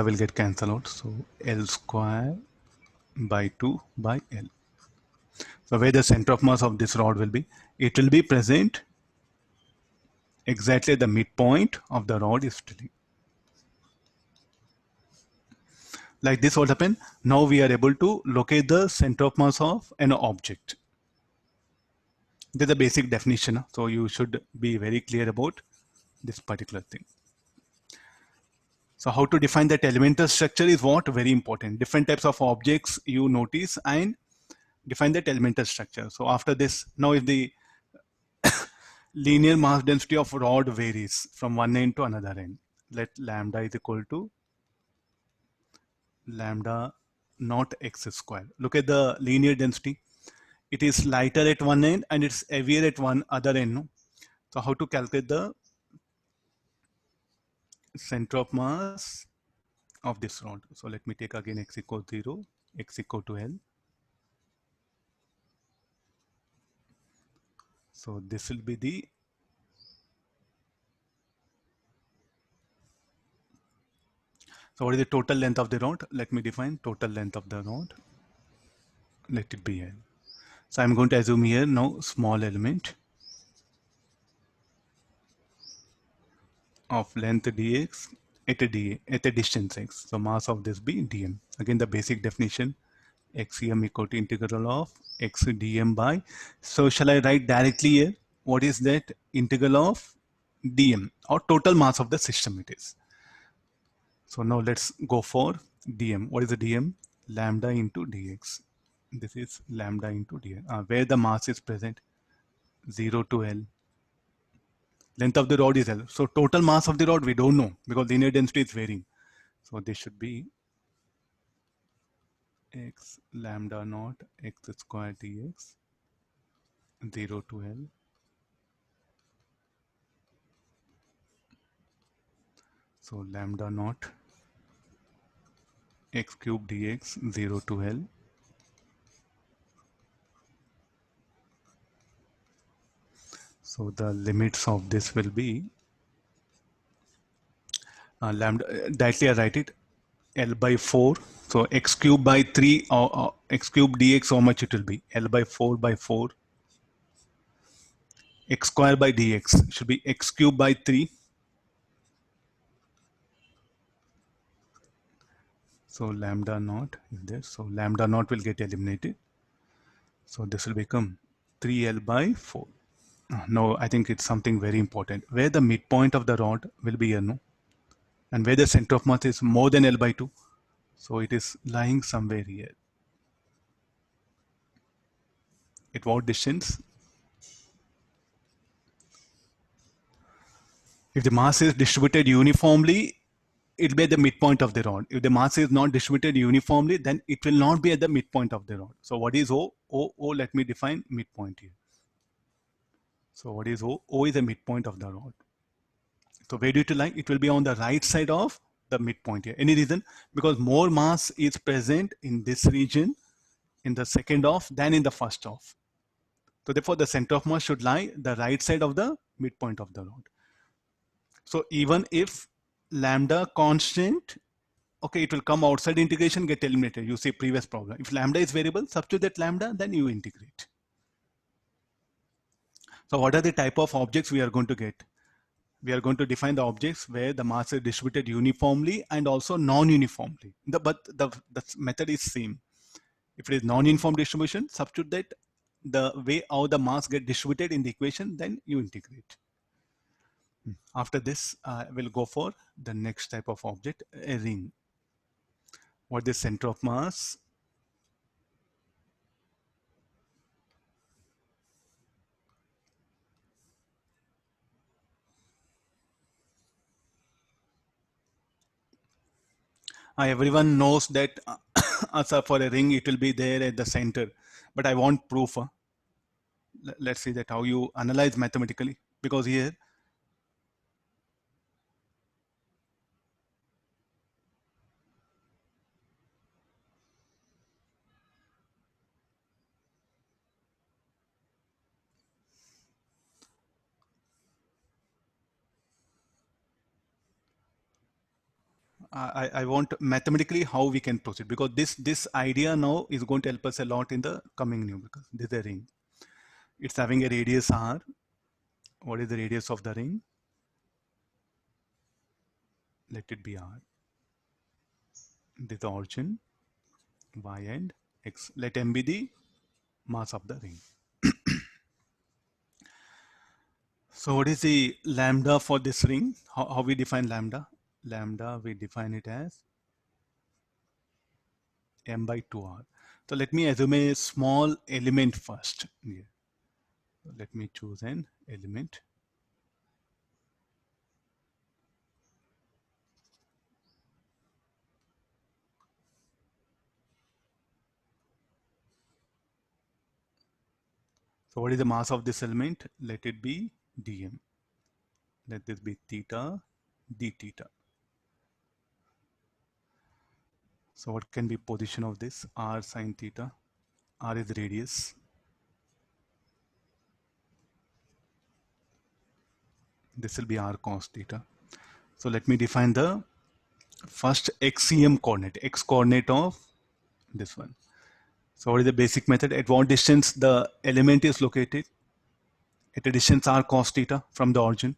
will get cancelled out, so L square by 2 by L. So where the center of mass of this rod will be, it will be present exactly at the midpoint of the rod is filling. Like this, what happened? Now we are able to locate the center of mass of an object. This is the basic definition. So you should be very clear about this particular thing. So how to define that elemental structure is what? Very important. Different types of objects you notice and define that elemental structure. So after this, now if the linear mass density of rod varies from one end to another end, let lambda is equal to lambda not x square. Look at the linear density. It is lighter at one end and it's heavier at one other end. No? So how to calculate the center of mass of this rod? So let me take again x equal 0, x equal to L. So this will be the so what is the total length of the rod? Let me define total length of the rod. Let it be L. So I'm going to assume here now small element of length dx at a distance x. So mass of this be dm. Again the basic definition, xm equal to integral of x dm by. So shall I write directly here? What is that? Integral of dm or total mass of the system it is. So now let's go for dm. What is the dm? Lambda into dx. This is lambda into dx. Where the mass is present, 0 to L. Length of the rod is L. So total mass of the rod we don't know because linear density is varying. So this should be x lambda naught x square dx 0 to L. So lambda naught x cube dx 0 to L. So the limits of this will be lambda, directly I write it, L by 4. So x cube by 3 or x cube dx, how much it will be? L by 4 by 4. X square by dx should be x cube by 3. So lambda naught is there. So lambda naught will get eliminated. So this will become 3L by 4. No, I think it's something very important. Where the midpoint of the rod will be here, no? And where the center of mass is more than L by 2. So it is lying somewhere here. At what distance? If the mass is distributed uniformly, it will be at the midpoint of the rod. If the mass is not distributed uniformly, then it will not be at the midpoint of the rod. So what is O? O, let me define midpoint here. So what is O? O is the midpoint of the rod. So where do it lie? It will be on the right side of the midpoint here. Any reason? Because more mass is present in this region in the second half than in the first half. So therefore the center of mass should lie the right side of the midpoint of the rod. So even if lambda constant, okay, it will come outside integration, get eliminated. You see previous problem. If lambda is variable, substitute that lambda, then you integrate. So what are the type of objects we are going to get? We are going to define the objects where the mass is distributed uniformly and also non-uniformly. But the method is same. If it is non-uniform distribution, substitute that the way how the mass get distributed in the equation, then you integrate. After this, we'll go for the next type of object, a ring. What is the center of mass? Everyone knows that for a ring, it will be there at the center. But I want proof. Let's see that how you analyze mathematically. Because here, I want mathematically how we can proceed, because this idea now is going to help us a lot in the coming numericals. This is a ring. It's having a radius r. What is the radius of the ring? Let it be r. This is the origin, y and x. Let m be the mass of the ring. So what is the lambda for this ring? How we define lambda? Lambda, we define it as m by 2r. So let me assume a small element first. Here. Let me choose an element. So what is the mass of this element? Let it be dm. Let this be theta d theta. So what can be position of this? R sine theta. R is radius. This will be r cos theta. So let me define the first xcm coordinate, x coordinate of this one. So what is the basic method? At what distance the element is located? At a distance r cos theta from the origin.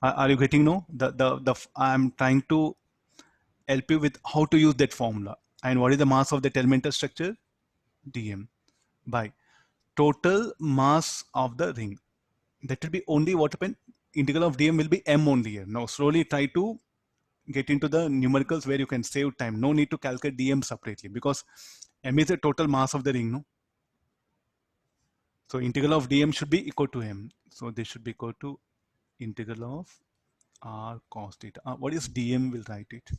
Are you getting no? I'm trying to help you with how to use that formula. And what is the mass of that elemental structure? dm by total mass of the ring. That will be only what happened. Integral of dm will be m only here. Now slowly try to get into the numericals where you can save time. No need to calculate dm separately because m is the total mass of the ring, no? So integral of dm should be equal to m. So this should be equal to integral of r cos theta. What is dm? We'll write it.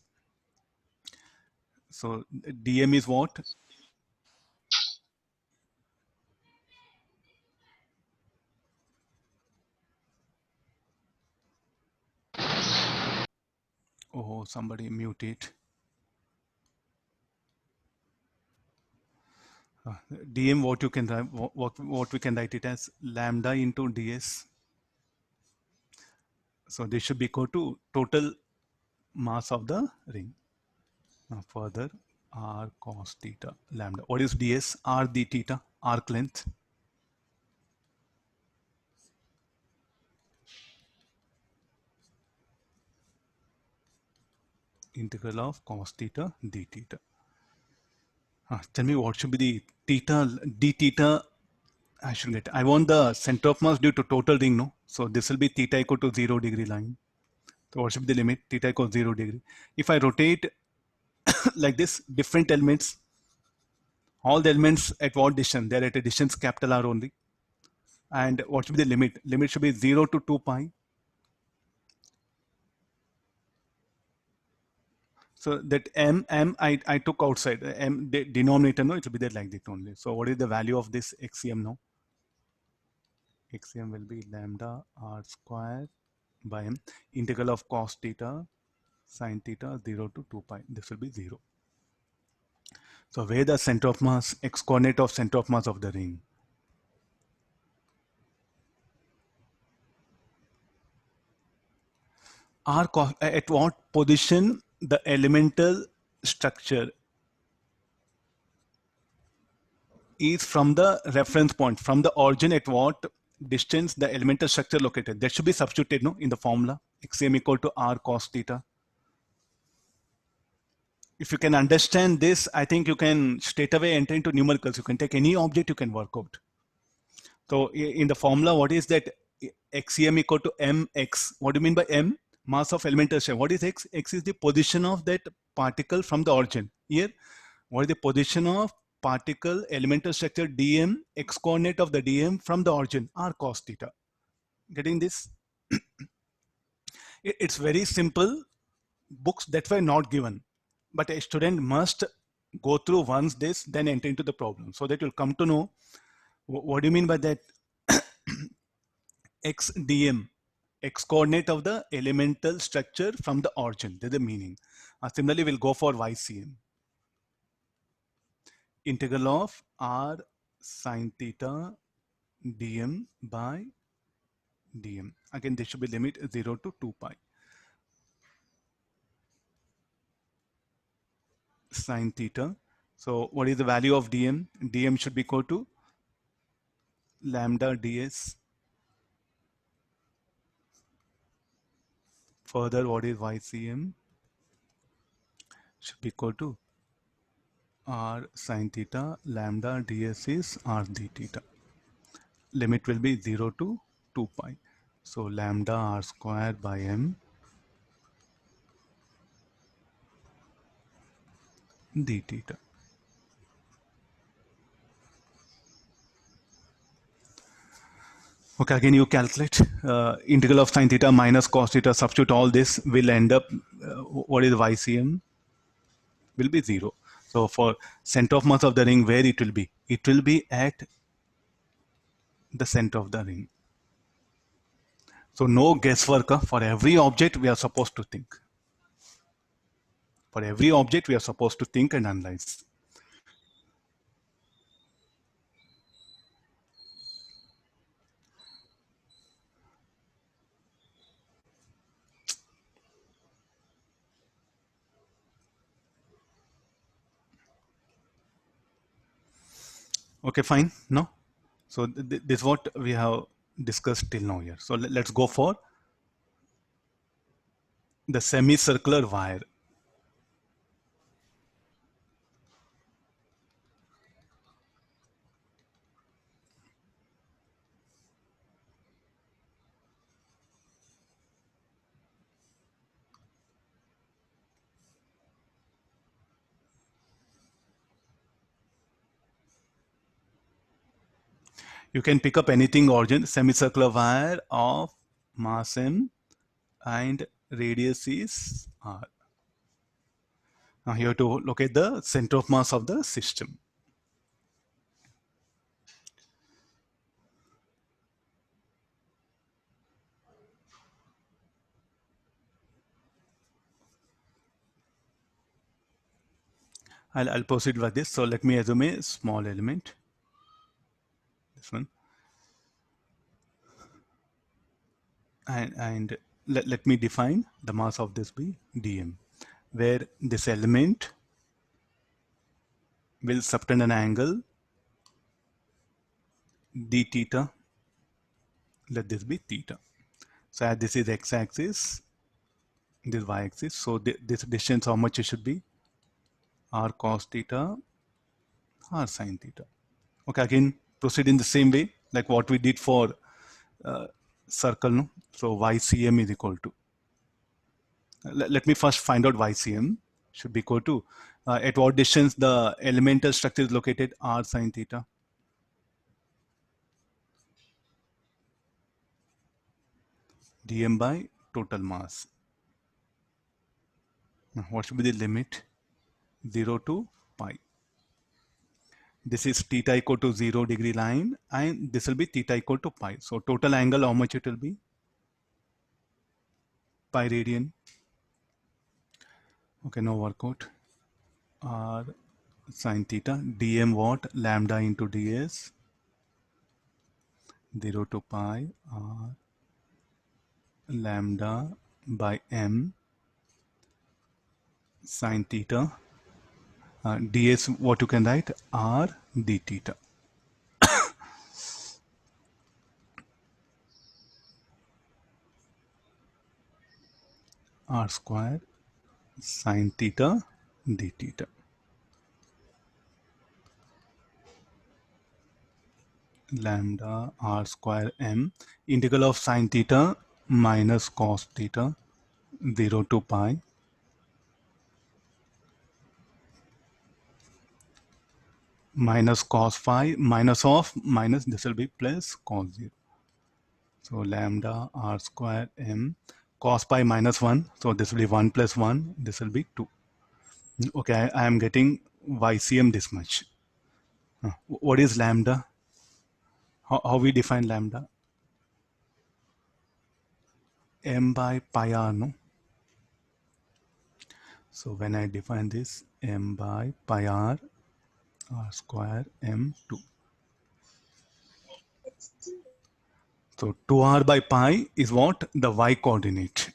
So dm is what? Oh, somebody mute it. Dm, what you can write, what we can write it as lambda into ds. So this should be equal to total mass of the ring. Now further, r cos theta lambda. What is ds? R d theta, arc length. Integral of cos theta d theta. Tell me what should be the theta, d theta. I should get. I want the center of mass due to total ring, no? So this will be theta equal to 0 degree line. So what should be the limit? Theta equals 0 degree. If I rotate like this, different elements, all the elements at what distance? They're at a distance capital R only. And what should be the limit? Limit should be 0 to 2 pi. So that I took outside. M denominator, no, it will be there like that only. So what is the value of this xcm now? Xcm will be lambda r square by m. Integral of cos theta sine theta 0 to 2 pi. This will be 0. So where the center of mass, x coordinate of center of mass of the ring? R at what position the elemental structure is from the reference point, from the origin, at what distance the elemental structure located. That should be substituted, no, in the formula. Xm equal to r cos theta. If you can understand this, I think you can straight away enter into numericals. You can take any object, you can work out. So in the formula, what is that? Xm equal to mx. What do you mean by m? Mass of elemental structure. What is x? X is the position of that particle from the origin. Here, what is the position of particle elemental structure dm, x coordinate of the dm from the origin, r cos theta. Getting this? It's very simple. Books that were not given, but a student must go through once this, then enter into the problem, so that you'll come to know what do you mean by that. X dm, x coordinate of the elemental structure from the origin. That's the meaning. Similarly, we'll go for ycm. Integral of r sine theta dm by dm. Again, this should be limit 0 to 2 pi. Sine theta. So what is the value of dm? Dm should be equal to lambda ds. Further, what is ycm? Should be equal to r sine theta lambda ds is r d theta. Limit will be 0 to 2 pi. So lambda r square by m d theta. Okay, again you calculate integral of sine theta minus cos theta, substitute all this, will end up, what is ycm? Will be 0. So for center of mass of the ring, where it will be? It will be at the center of the ring. So no guesswork. For every object, we are supposed to think. For every object, we are supposed to think and analyze. Okay, fine. No? So this is what we have discussed till now here. So let's go for the semicircular wire. You can pick up anything origin, semicircular wire of mass m and radius is r. Now you have to locate the center of mass of the system. I'll proceed with this. So let me assume a small element. This one. And let me define the mass of this be dm, where this element will subtend an angle d theta. Let this be theta. So as this is x-axis, this y-axis. So this distance, how much it should be? R cos theta, R sin theta. Okay, again proceed in the same way like what we did for circle. No? So YCM is equal to. Let me first find out YCM should be equal to at what distance the elemental structure is located, R sin theta. Dm by total mass. Now, what should be the limit? 0 to pi. This is theta equal to 0 degree line and this will be theta equal to pi. So total angle, how much it will be? Pi radian. Okay, now work out. R sin theta, dm what? Lambda into ds. 0 to pi r lambda by m sin theta. Ds what you can write? R d theta. R square sin theta d theta. Lambda r square m, integral of sin theta minus cos theta, 0 to pi minus cos phi, minus of minus, this will be plus cos 0. So lambda r square m, cos pi minus 1, so this will be 1 plus 1, this will be 2. Okay, I am getting YCM this much. What is lambda? How we define lambda? M by pi r, no? So when I define this, m by pi r, r square m2. So 2r by pi is what? The y coordinate.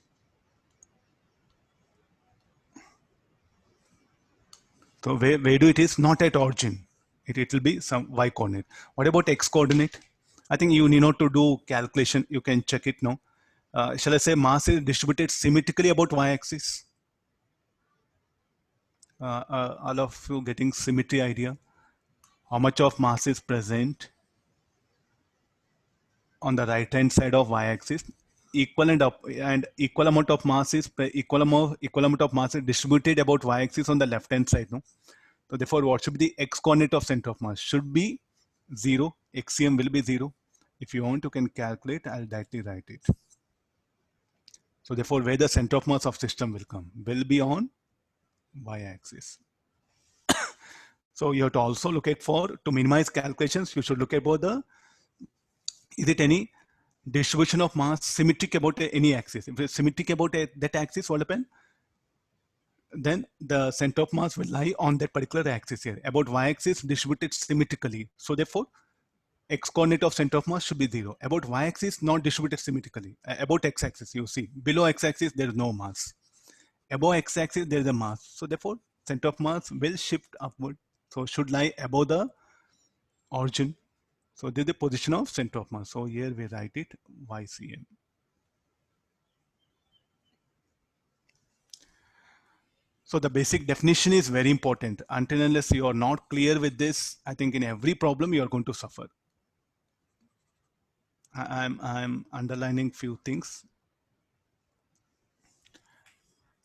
So where do it is? Not at origin. It will be some y coordinate. What about x coordinate? I think you need not to do calculation. You can check it now. Shall I say mass is distributed symmetrically about y-axis? All of you getting symmetry idea? How much of mass is present on the right hand side of y-axis? Equal amount of mass is equal amount of mass is distributed about y-axis on the left hand side. No, so therefore, what should be the x coordinate of center of mass? Should be 0. Xcm will be 0. If you want, you can calculate. I'll directly write it. So therefore, where the center of mass of system will come will be on y-axis. So you have to also look at to minimize calculations. You should look about is it any distribution of mass symmetric about any axis? If it's symmetric about that axis, what happen? Then the center of mass will lie on that particular axis here. About y-axis distributed symmetrically. So therefore, x coordinate of center of mass should be 0. About y-axis not distributed symmetrically. About x-axis, you see below x-axis there is no mass. Above x-axis there is a mass. So therefore, center of mass will shift upward. So should lie above the origin. So this is the position of center of mass. So here we write it YCM. So the basic definition is very important. Until unless you are not clear with this, I think in every problem you are going to suffer. I'm underlining few things.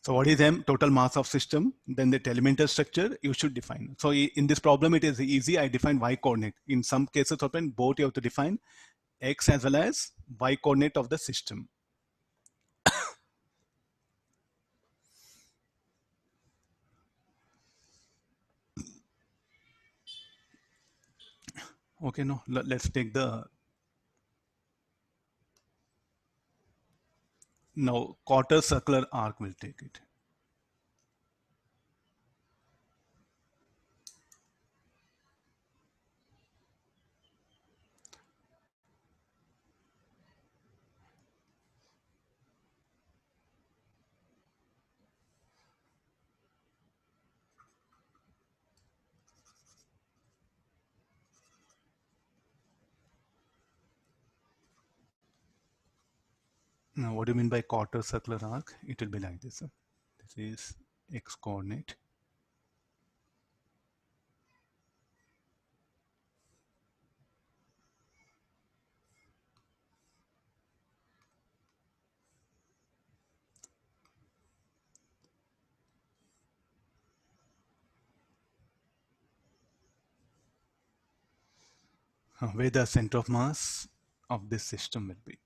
So what is M? Total mass of system. Then the elemental structure you should define. So in this problem, it is easy. I define y coordinate. In some cases, open both you have to define x as well as y coordinate of the system. Okay, no, let's take the now quarter circular arc. Will take it. Now, what do you mean by quarter circular arc? It will be like this. This is x coordinate. Where the center of mass of this system will be.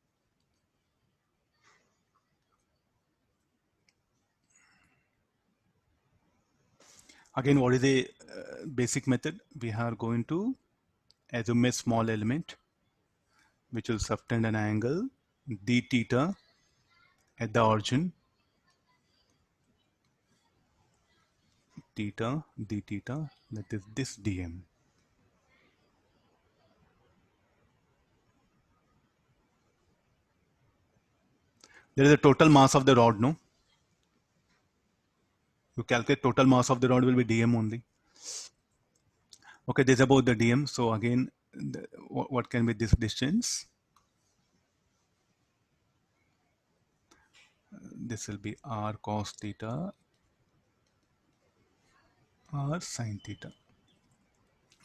Again, what is the basic method? We are going to assume a small element which will subtend an angle d theta at the origin, theta d theta, that is this dm. There is a total mass of the rod, no? You calculate total mass of the rod will be dm only. Okay, this is about the dm. So again, what can be this distance? This will be r cos theta, r sin theta.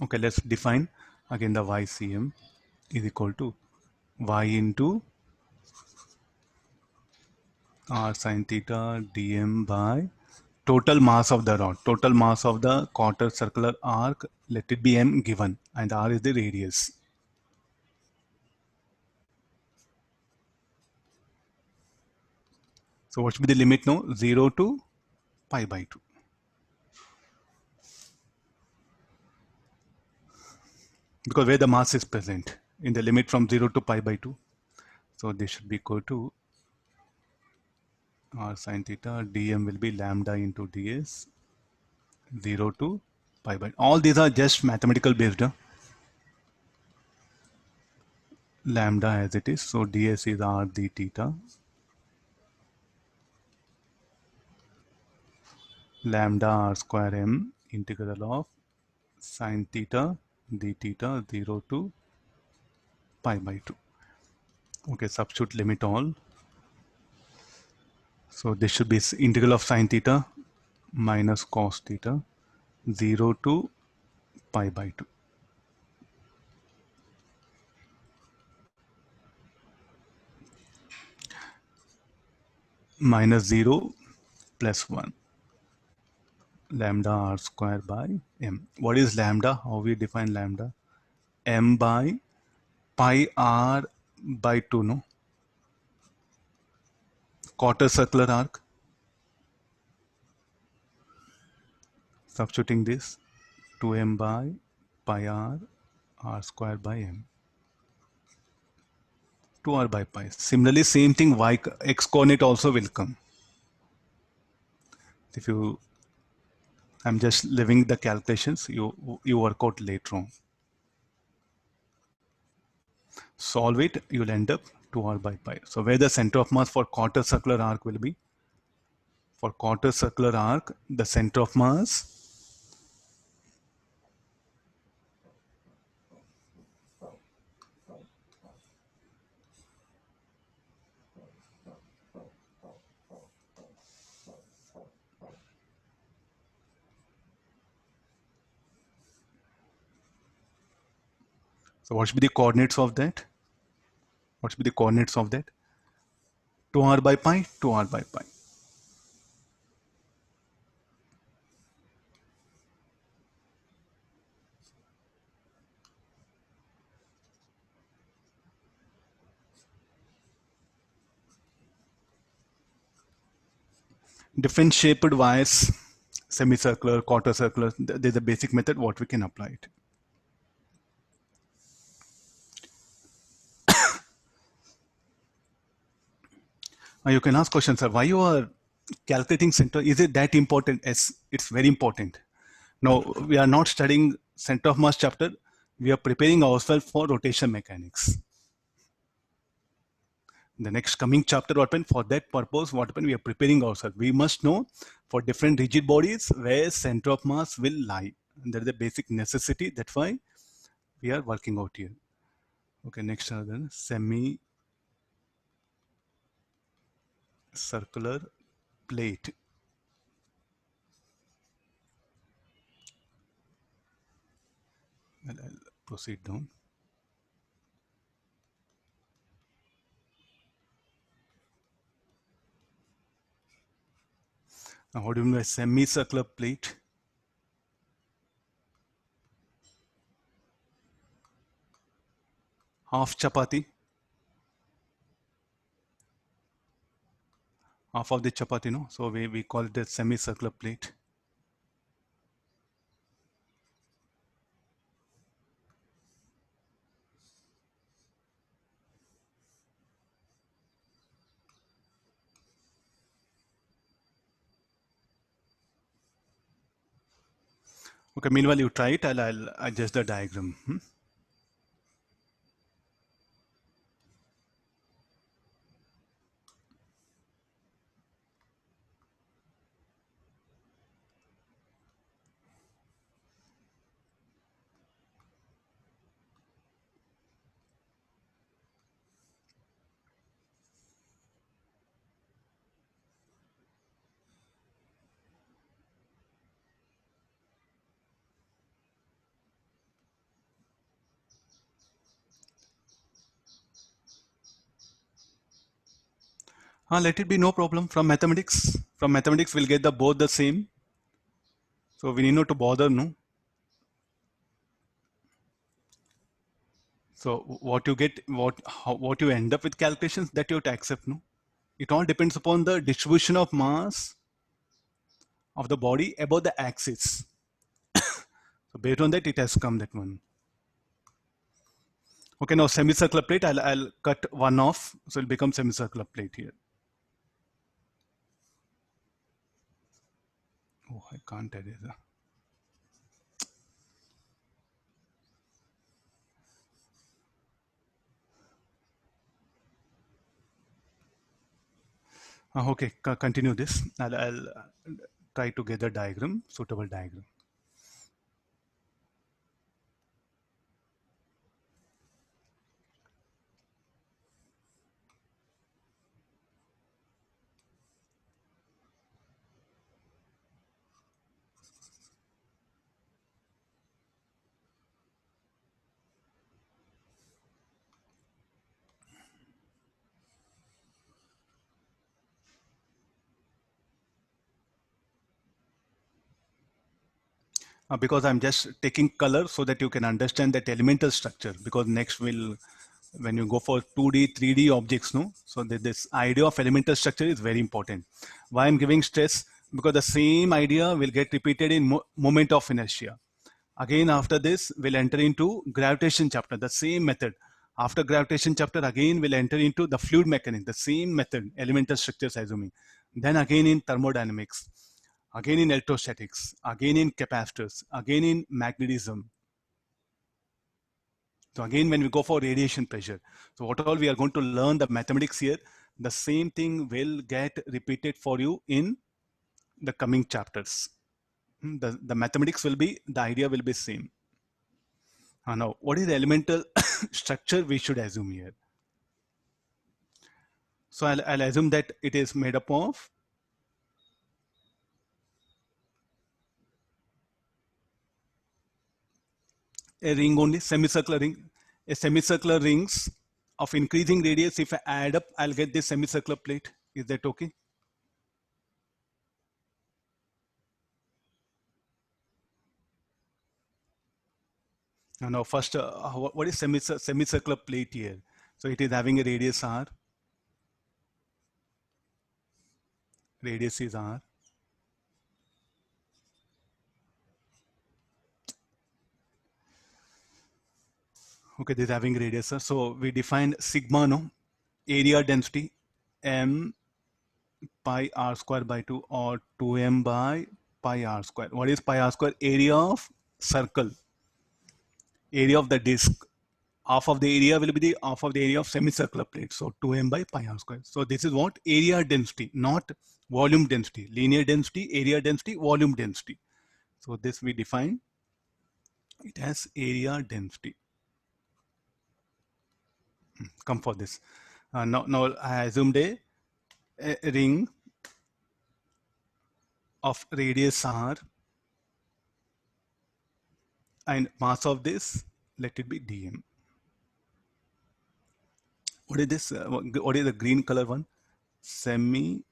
Okay, let's define again the ycm is equal to y into r sin theta dm by total mass of the rod, total mass of the quarter circular arc, let it be m given, and r is the radius. So what should be the limit now? 0 to pi by 2. Because where the mass is present in the limit from 0 to pi by 2. So this should be equal to r sin theta dm will be lambda into ds 0 to pi by. All these are just mathematical based. Lambda as it is. So ds is r d theta. Lambda r square m integral of sin theta d theta 0 to pi by 2. Okay, substitute limit all. So this should be integral of sin theta minus cos theta 0 to pi by 2. Minus 0 plus 1. Lambda r square by m. What is lambda? How we define lambda? M by pi r by 2, no? Quarter circular arc. Substituting this 2m by pi r square by m. 2r by pi. Similarly, same thing y x coordinate also will come. If you, I'm just leaving the calculations, you work out later on. Solve it, you'll end up 2r by pi. So where the center of mass for quarter circular arc will be? For quarter circular arc, the center of mass so what should be the coordinates of that? What should be the coordinates of that? 2r by pi, 2r by pi. Different shaped wires, semicircular, quarter circular, there's a basic method what we can apply it. Now you can ask questions, sir, why you are calculating center? Is it that important? Yes, it's very important. Now we are not studying center of mass chapter. We are preparing ourselves for rotation mechanics. The next coming chapter, what happen for that purpose, what happen, we are preparing ourselves. We must know for different rigid bodies where center of mass will lie. And that is a basic necessity. That's why we are working out here. Okay, next then semi-circular plate. Well, I'll proceed down. Now, what do you mean by semicircular plate? Half chapati. Half of the chapati, no? So we call it a semicircular plate. Okay, meanwhile you try it, I'll adjust the diagram. Let it be no problem from mathematics. From mathematics, we'll get the both the same. So we need not to bother, no? So what you get, what you end up with calculations, that you have to accept, no? It all depends upon the distribution of mass of the body above the axis. So based on that, it has come that one. Okay, now semicircular plate, I'll cut one off, so it'll become semicircular plate here. Oh, I can't erase that. Okay, continue this. I'll try to get the diagram, suitable diagram. Because I'm just taking color so that you can understand that elemental structure, because next will, when you go for 2D, 3D objects, no? So this idea of elemental structure is very important. Why I'm giving stress? Because the same idea will get repeated in moment of inertia. Again, after this, we'll enter into gravitation chapter, the same method. After gravitation chapter, again, we'll enter into the fluid mechanics, the same method, elemental structures assuming. Then again in thermodynamics, again in electrostatics, again in capacitors, again in magnetism. So again, when we go for radiation pressure, so what all we are going to learn the mathematics here, the same thing will get repeated for you in the coming chapters. The mathematics will be, the idea will be same. Now, what is the elemental structure we should assume here? So I'll assume that it is made up of a ring only, semicircular ring, a semicircular rings of increasing radius. If I add up, I'll get this semicircular plate. Is that okay? Now first, what is semicircular plate here? So it is having a radius r. radius is r. Okay, this is having radius, sir. So we define sigma, no, area density m pi r square by 2 or 2m by pi r square. What is pi r square? Area of circle, area of the disk. Half of the area will be the half of the area of semicircular plate. So 2m by pi r square. So this is what? Area density, not volume density. Linear density, area density, volume density. So this we define it as area density. Come for this. Now I assumed a ring of radius r and mass of this, let it be dm. What is this? What is the green color one? Semicircular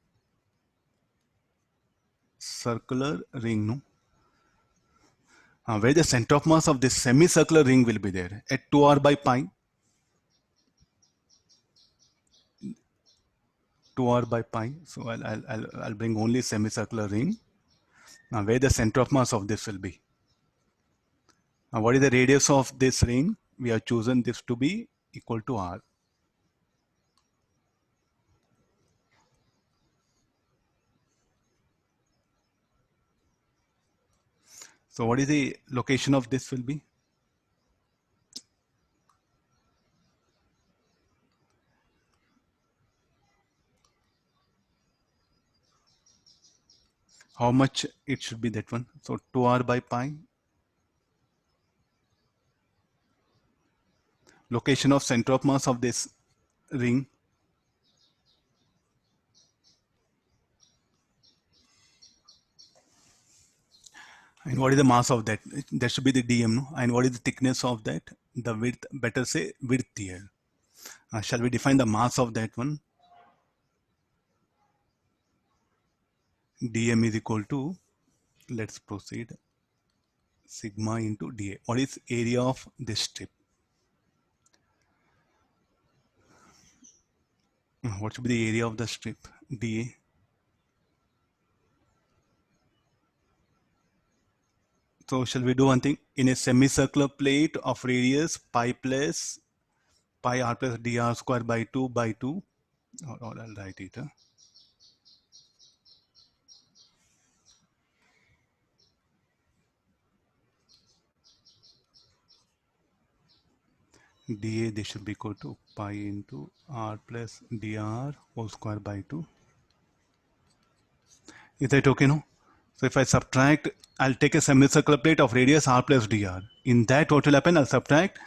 ring, no? Where the center of mass of this semicircular ring will be there at 2r by pi. 2r by pi. So I'll bring only semicircular ring. Now where the center of mass of this will be. Now what is the radius of this ring? We have chosen this to be equal to r. So what is the location of this will be? How much it should be that one? So 2r by pi. Location of center of mass of this ring. And what is the mass of that? That should be the dm, no? And what is the thickness of that? The width, better say width here. Shall we define the mass of that one? dm is equal to, let's proceed, sigma into dA. What is area of this strip? What should be the area of the strip? dA. So shall we do one thing? In a semicircular plate of radius pi plus pi r plus dr square by 2 by 2, or I'll write it. dA, this should be equal to pi into r plus dr whole square by 2. Is that okay, no? So if I subtract, I'll take a semicircular plate of radius r plus dr. In that, what will happen? I'll subtract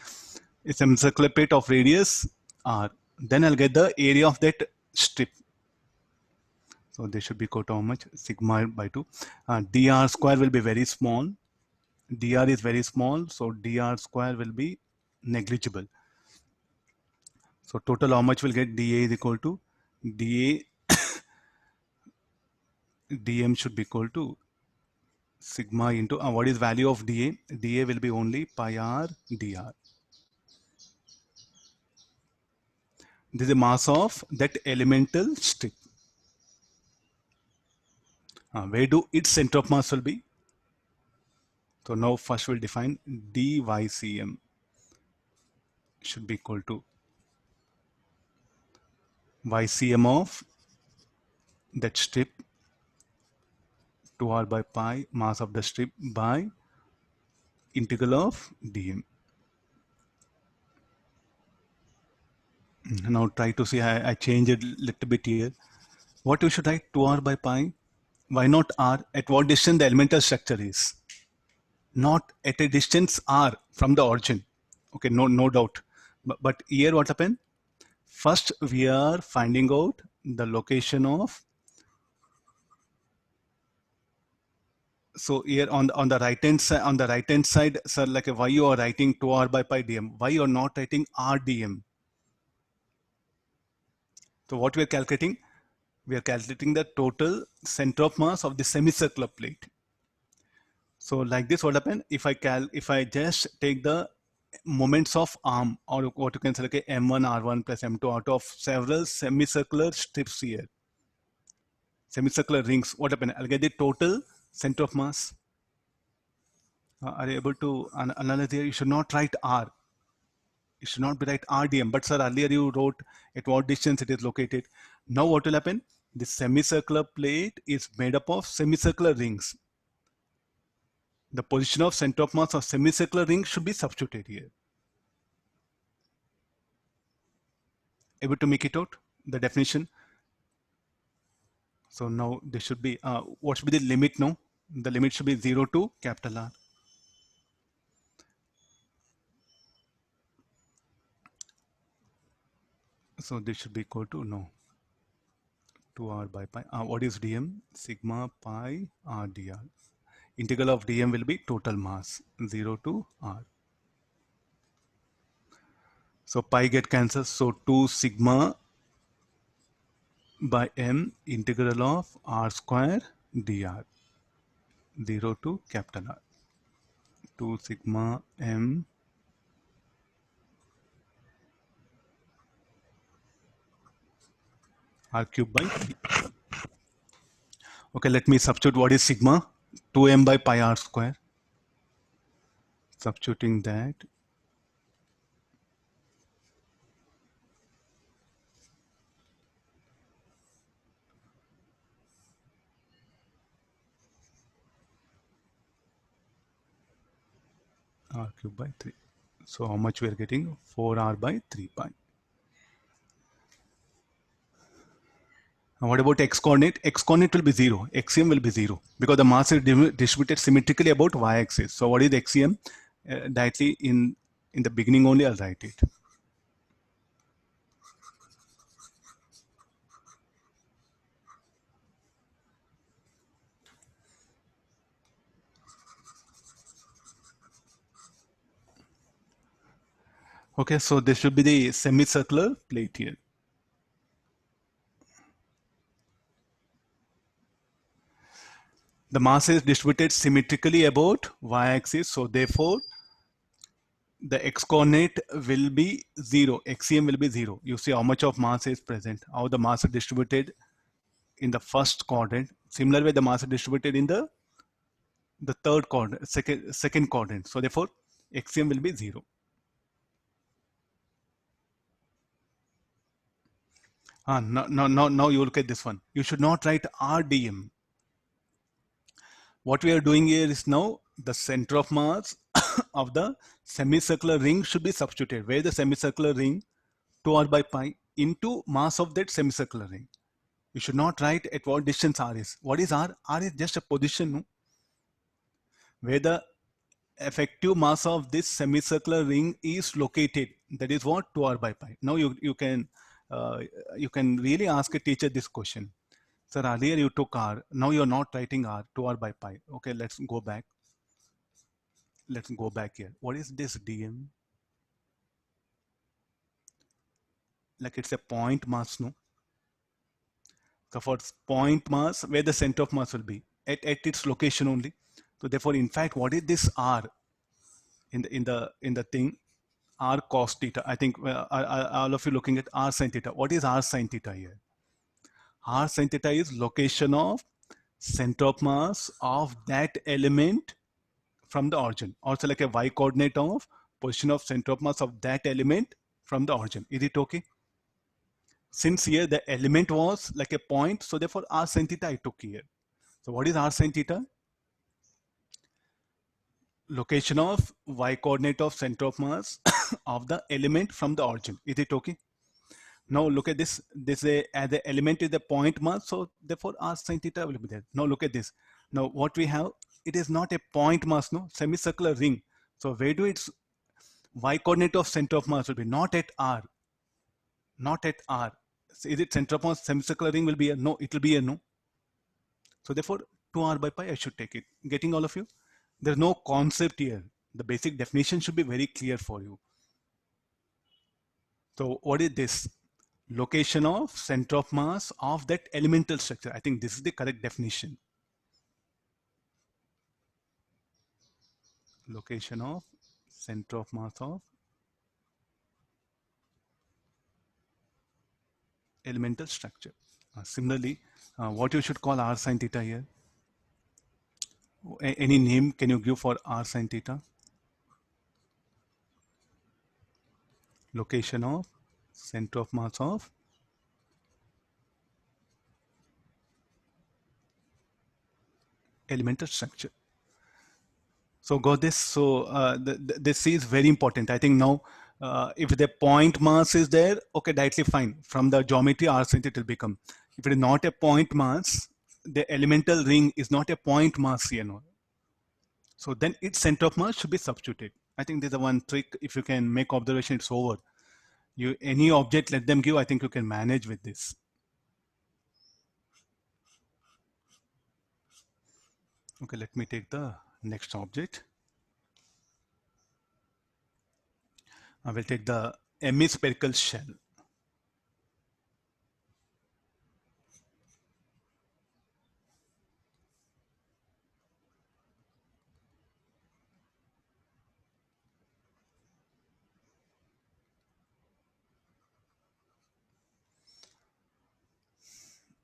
a semicircular plate of radius r. Then I'll get the area of that strip. So this should be equal to how much? Sigma by 2. Dr square will be very small. Dr is very small, so dr square will be negligible. So total how much will get? dA is equal to dA dm should be equal to sigma into what is value of dA? dA will be only pi r dr. This is the mass of that elemental strip. Where do its center of mass will be? So now first we'll define dycm should be equal to ycm of that strip 2r by pi mass of the strip by integral of dm. Now try to see, I change it a little bit here. What you should write? 2r by pi. Why not r? At what distance the elemental structure is? Not at a distance r from the origin. Okay, no doubt. But here what happened? First we are finding out the location of. So here on the right hand side, sir, like why you are writing 2r by pi dm? Why you are not writing r dm? So what we are calculating? We are calculating the total center of mass of the semicircular plate. So like this, what happen? If I just take the moments of arm, or what you can say like m1 r1 plus m2 out of several semicircular strips here. semicircular rings, what happened? I'll get the total center of mass. Are you able to analyze here? You should not write R. It should not be write RDM. But sir, earlier you wrote at what distance it is located. Now what will happen? The semicircular plate is made up of semicircular rings. The position of center of mass of semicircular ring should be substituted here. Able to make it out? The definition. So now this should be, what should be the limit now? The limit should be 0 to capital R. So this should be equal to, no, 2R by pi. What is dm? Sigma pi R dr. Integral of dm will be total mass, 0 to R. So pi get cancelled. So 2 sigma by m integral of r square dr, 0 to capital R. 2 sigma m r cube by 3. Okay, let me substitute what is sigma. 2m by pi r square. Substituting that. R cube by 3. So how much we are getting? 4r by 3 pi. Now what about x coordinate? X coordinate will be 0. Xm will be 0 because the mass is distributed symmetrically about y axis. So what is xm? Directly in the beginning only I'll write it. Okay, so this should be the semicircular plate here. The mass is distributed symmetrically about y-axis, so therefore the x-coordinate will be 0, xcm will be 0. You see how much of mass is present, how the mass is distributed in the first quadrant. Similar way the mass is distributed in the third quadrant, second quadrant. So therefore xcm will be 0. Now you look at this one. You should not write RDM. What we are doing here is now the center of mass of the semicircular ring should be substituted. Where the semicircular ring 2r by pi into mass of that semicircular ring. You should not write at what distance r is. What is r? R is just a position, no? Where the effective mass of this semicircular ring is located. That is what 2r by pi. Now you can really ask a teacher this question. Sir, earlier you took r. Now you're not writing r, 2r by pi. Okay, let's go back. Let's go back here. What is this dm? Like it's a point mass, no? So for point mass, where the center of mass will be at its location only. So therefore, in fact, what is this r in the thing? R cos theta. I think all of you looking at r sin theta. What is r sin theta here? R sin theta is location of center of mass of that element from the origin. Also like a y coordinate of position of center of mass of that element from the origin. Is it okay? Since here the element was like a point, so therefore r sin theta I took here. So what is r sin theta? Location of y coordinate of center of mass of the element from the origin. Is it okay? Now look at this. The element is the point mass, so therefore r sin theta will be there. Now look at this. Now what we have, it is not a point mass, no, semicircular ring. So where do its y coordinate of center of mass will be? Not at r. Not at r. So is it center of mass semicircular ring will be a no? It will be a no. So therefore 2r by pi I should take it. Getting all of you? There's no concept here. The basic definition should be very clear for you. So what is this? Location of center of mass of that elemental structure. I think this is the correct definition. Location of center of mass of elemental structure. Similarly, what you should call r sine theta here? Any name can you give for r sine theta? Location of center of mass of elemental structure. So got this. So this is very important. I think now, if the point mass is there, okay, directly fine. From the geometry, r sine theta will become. If it is not a point mass, the elemental ring is not a point mass, you know. So then its center of mass should be substituted. I think there's a one trick. If you can make observation, it's over. You any object, let them give. I think you can manage with this. Okay, let me take the next object. I will take the hemispherical shell.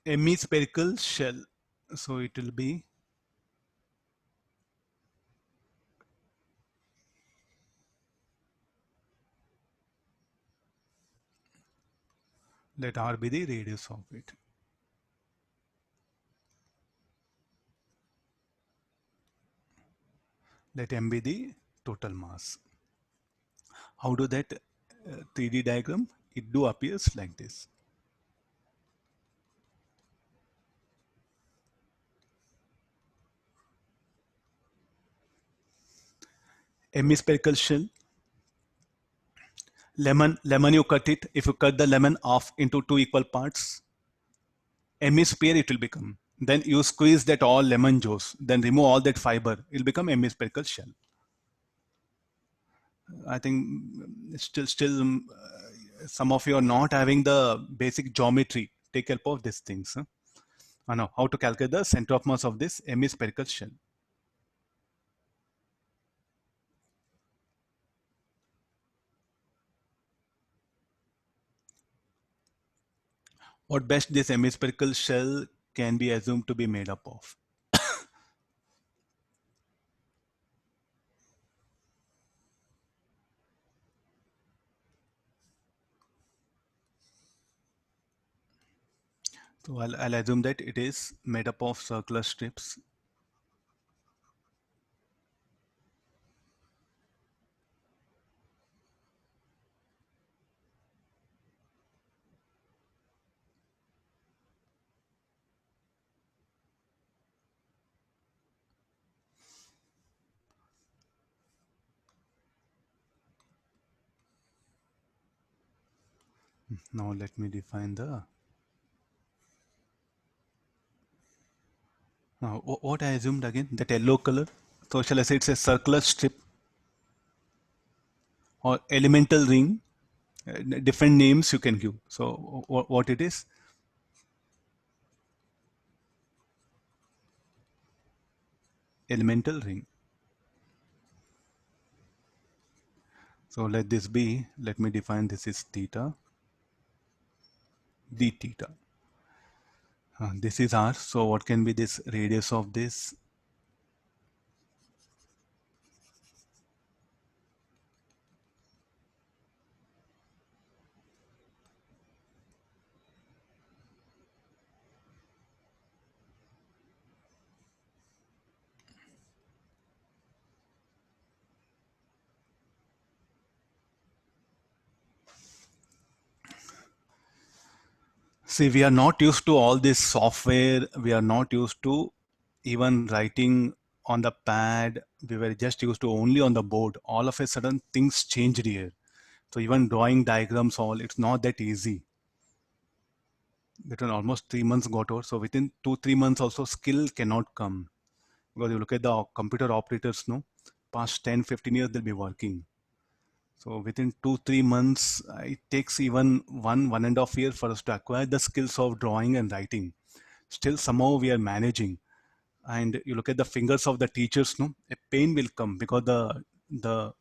Hemispherical shell. So it will be, let r be the radius of it. Let m be the total mass. How do that 3D diagram? It do appears like this. Hemispherical shell. Lemon you cut it. If you cut the lemon off into two equal parts, hemisphere it will become. Then you squeeze that all lemon juice, then remove all that fiber, it will become hemispherical shell. I think still some of you are not having the basic geometry. Take help of these things. Huh? Now, how to calculate the center of mass of this hemispherical shell. What best this hemispherical shell can be assumed to be made up of? So I'll assume that it is made up of circular strips. Now let me define the. Now what I assumed again, that yellow color. So shall I say it's a circular strip or elemental ring? Different names you can give. So what it is? Elemental ring. So let this be, let me define this is theta, d theta. This is r. So what can be this radius of this? See, we are not used to all this software. We are not used to even writing on the pad. We were just used to only on the board. All of a sudden, things changed here. So even drawing diagrams, all it's not that easy. Between almost 3 months got over. So within 2-3 months, also skill cannot come because you look at the computer operators. No, past 10-15 years they'll be working. So within 2-3 months, it takes even 1.5 years for us to acquire the skills of drawing and writing. Still, somehow we are managing. And you look at the fingers of the teachers, no, a pain will come because the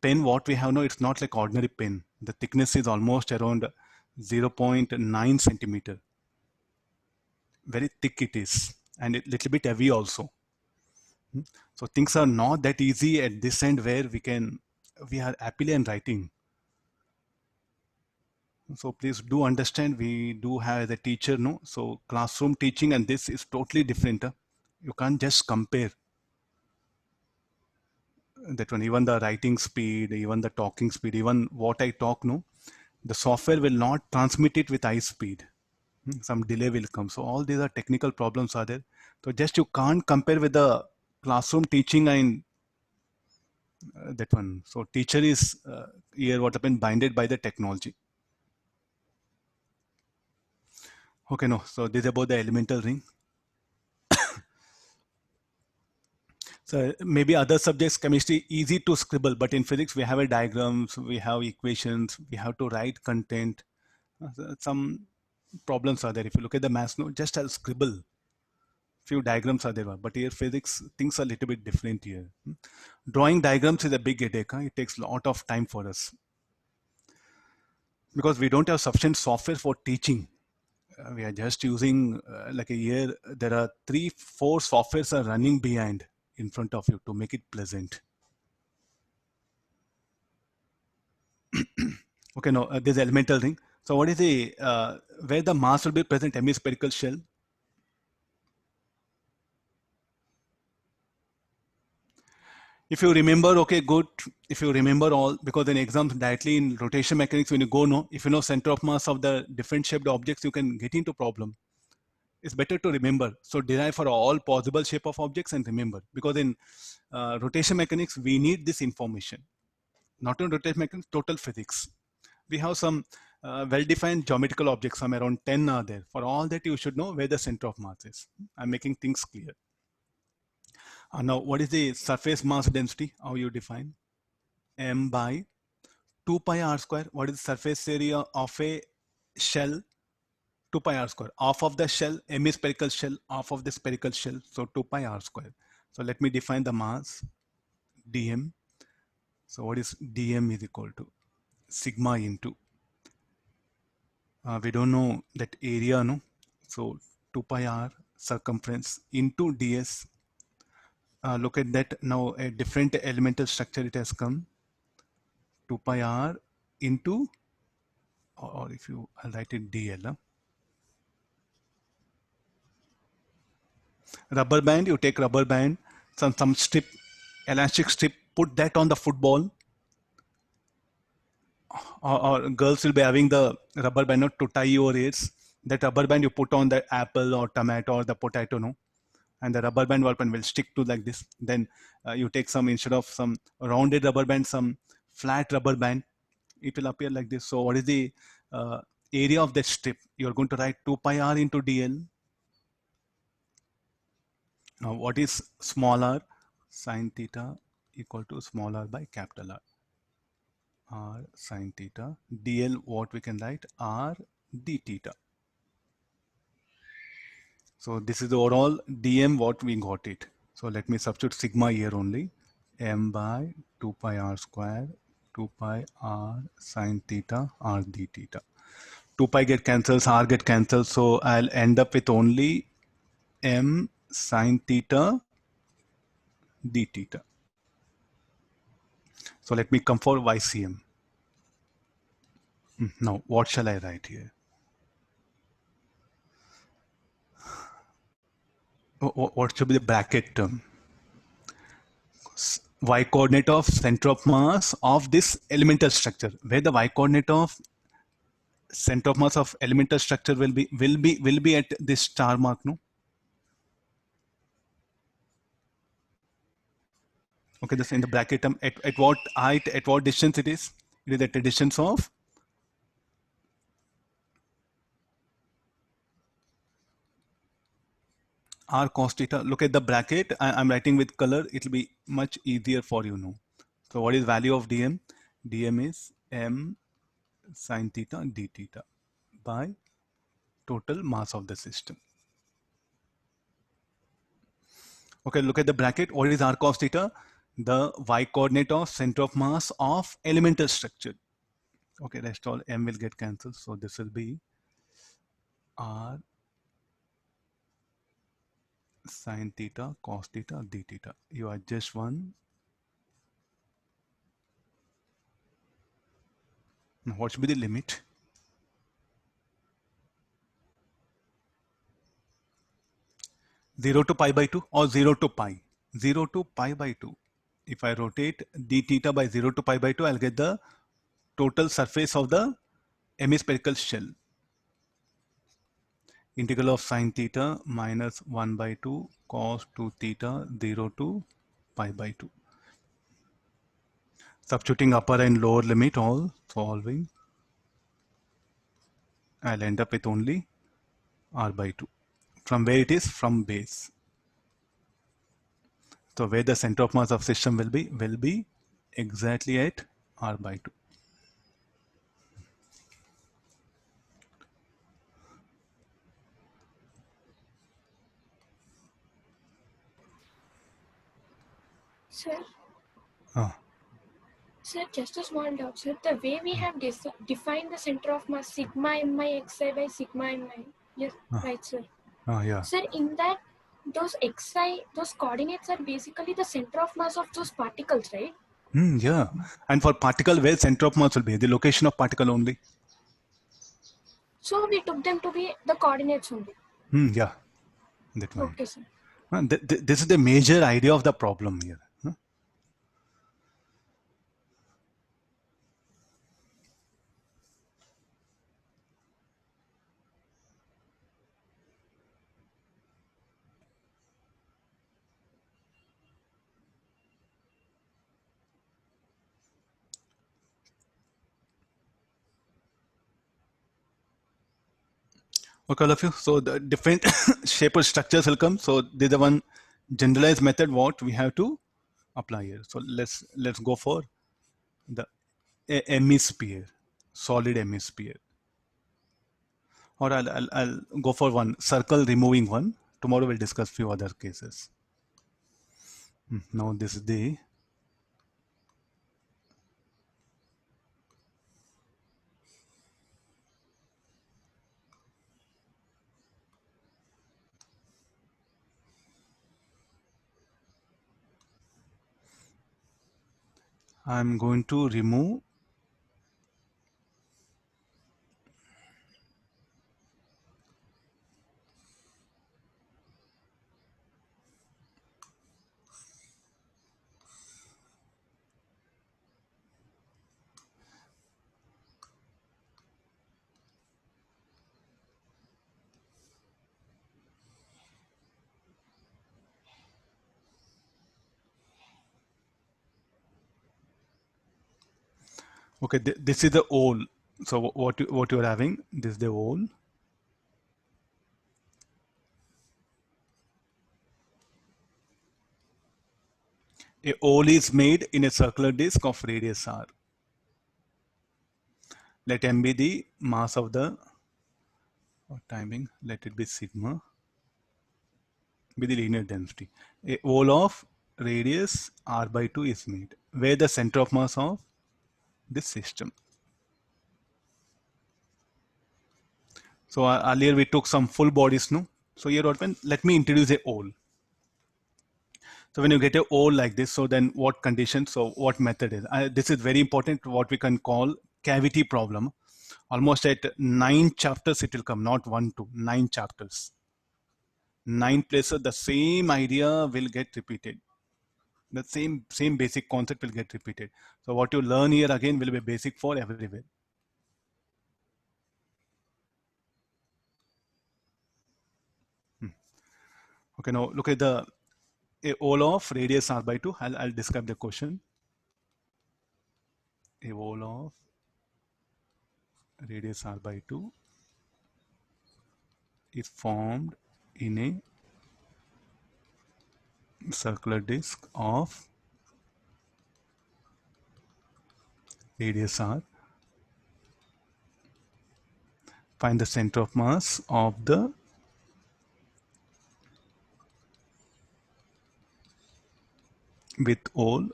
pen what we have now, it's not like ordinary pen. The thickness is almost around 0.9 centimeter. very thick it is, and a little bit heavy also. So things are not that easy at this end where we are happily and writing. So please do understand, we do have the teacher, no? So classroom teaching and this is totally different. You can't just compare that one, even the writing speed, even the talking speed, even what I talk, no? The software will not transmit it with high speed. Some delay will come. So all these are technical problems are there. So just you can't compare with the classroom teaching and that one. So teacher is here what happened binded by the technology. Okay, no. So this is about the elemental ring. So maybe other subjects, chemistry, easy to scribble, but in physics we have a diagrams, we have equations, we have to write content. Some problems are there. If you look at the maths, no, just I'll scribble. Few diagrams are there, but here physics things are a little bit different here. Drawing diagrams is a big headache. It takes a lot of time for us because we don't have sufficient software for teaching. We are just using like a year. There are 3, 4 softwares are running behind in front of you to make it pleasant. Okay, no, this elemental ring. So what is the where the mass will be present? Hemispherical shell. If you remember, okay, good. If you remember all, because in exams directly in rotation mechanics, when you go, no, if you know center of mass of the different shaped objects, you can get into problem. It's better to remember. So derive for all possible shape of objects and remember, because in rotation mechanics, we need this information. Not in rotation mechanics, total physics. We have some well-defined geometrical objects, some around 10 are there. For all that, you should know where the center of mass is. I'm making things clear. Now, what is the surface mass density? How you define? M by 2 pi r square. What is the surface area of a shell? 2 pi r square. Half of the shell, hemispherical shell, half of the spherical shell. So 2 pi r square. So let me define the mass, dm. So what is dm is equal to sigma into, we don't know that area, no? So 2 pi r circumference into ds. Look at that now, a different elemental structure it has come. 2 pi r into, or if you, I'll write it dl. Rubber band, you take rubber band, some strip, elastic strip, put that on the football, or girls will be having the rubber band to tie your ears. That rubber band you put on the apple or tomato or the potato, no? And the rubber band weapon will stick to like this. Then you take some, instead of some rounded rubber band, some flat rubber band, it will appear like this. So what is the area of that strip? You're going to write 2 pi r into dl. Now what is small r? Sine theta equal to small r by capital R. R sine theta. dl, what we can write? R d theta. So this is the overall dm what we got it. So let me substitute sigma here only. M by 2 pi r square, 2 pi r sine theta, r d theta. 2 pi get cancels, r get cancelled. So I'll end up with only m sine theta d theta. So let me come for YCM. Now what shall I write here? What should be the bracket term? Y coordinate of center of mass of this elemental structure, where the y coordinate of center of mass of elemental structure will be at this star mark, no? Okay, this in the bracket term, at what height, at what distance it is? It is at a distance of r cos theta. Look at the bracket. I'm writing with color. It will be much easier for you now. So what is value of dm? Dm is m sine theta d theta by total mass of the system. Okay, look at the bracket. What is r cos theta? The y coordinate of center of mass of elemental structure. Okay, rest all m will get cancelled. So this will be r sine theta, cos theta, d theta. You adjust one. Now what should be the limit? 0 to pi by 2 or 0 to pi? 0 to pi by 2. If I rotate d theta by 0 to pi by 2, I'll get the total surface of the hemispherical shell. Integral of sine theta minus 1 by 2 cos 2 theta 0 to pi by 2. Substituting upper and lower limit, all solving, I'll end up with only r by 2. From where it is? From base. So where the center of mass of system will be exactly at r by 2. Sir, Ah. sir, just a small doubt, sir. The way we have defined the center of mass sigma mi xi by sigma mi. Yes, right, sir. Yeah. Sir, in that, those xi, those coordinates are basically the center of mass of those particles, right? Yeah. And for particle, where center of mass will be? The location of particle only. So we took them to be the coordinates only. Yeah. That one. Okay, sir. This is the major idea of the problem here. Okay, all of you. So the different shape or structures will come. So this is the one generalized method what we have to apply here. So let's go for the hemisphere, solid hemisphere. Or I'll go for one circle removing one. Tomorrow we'll discuss few other cases. Now this is the I'm going to remove okay, this is the hole. So what you're having, this is the hole. A hole is made in a circular disk of radius r. Let m be the mass of the timing. Let it be sigma. Be the linear density. A hole of radius r by 2 is made. Where the center of mass of this system. So earlier we took some full bodies, no? So here what when let me introduce a hole. So when you get a hole like this, so then what condition? So what method is? This is very important. What we can call cavity problem. Almost at 9 chapters it will come, not 1, 2, 9 chapters. 9 places the same idea will get repeated. The same basic concept will get repeated. So what you learn here again will be basic for everywhere. Okay, now look at the a hole of radius r by 2. I'll describe the question. A hole of radius r by 2 is formed in a circular disk of radius r. Find the center of mass of the with hole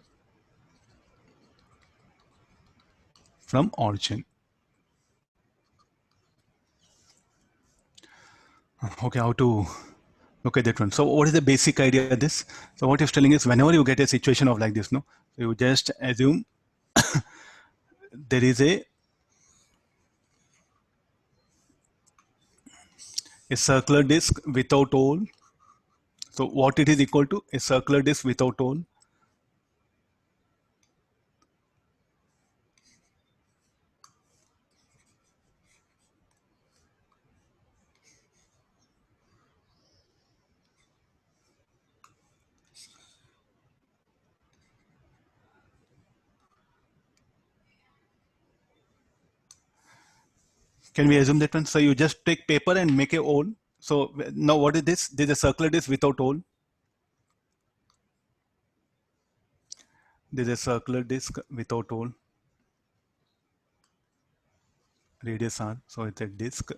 from origin. Okay, how to Okay, that one. So what is the basic idea of this? So what it's telling is whenever you get a situation of like this, no, you just assume there is a circular disc without hole. So what it is equal to? A circular disc without hole. Can we assume that one? So you just take paper and make a hole. So now what is this? This is a circular disc without hole. This is a circular disc without hole. Radius r. So it's a disc.